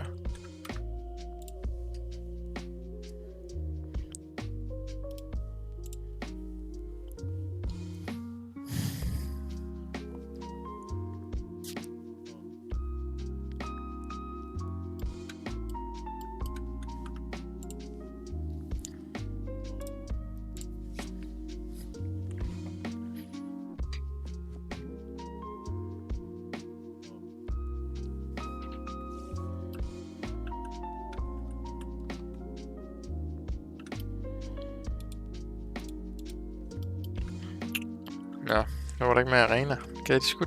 S1: Ja, nu var der ikke mere arena. Gav de skud?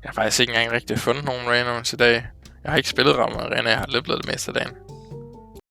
S1: Jeg har faktisk ikke engang rigtig fundet nogen randoms i dag. Jeg har ikke spillet Rammer Arena, jeg har lidt blevet det meste af dagen.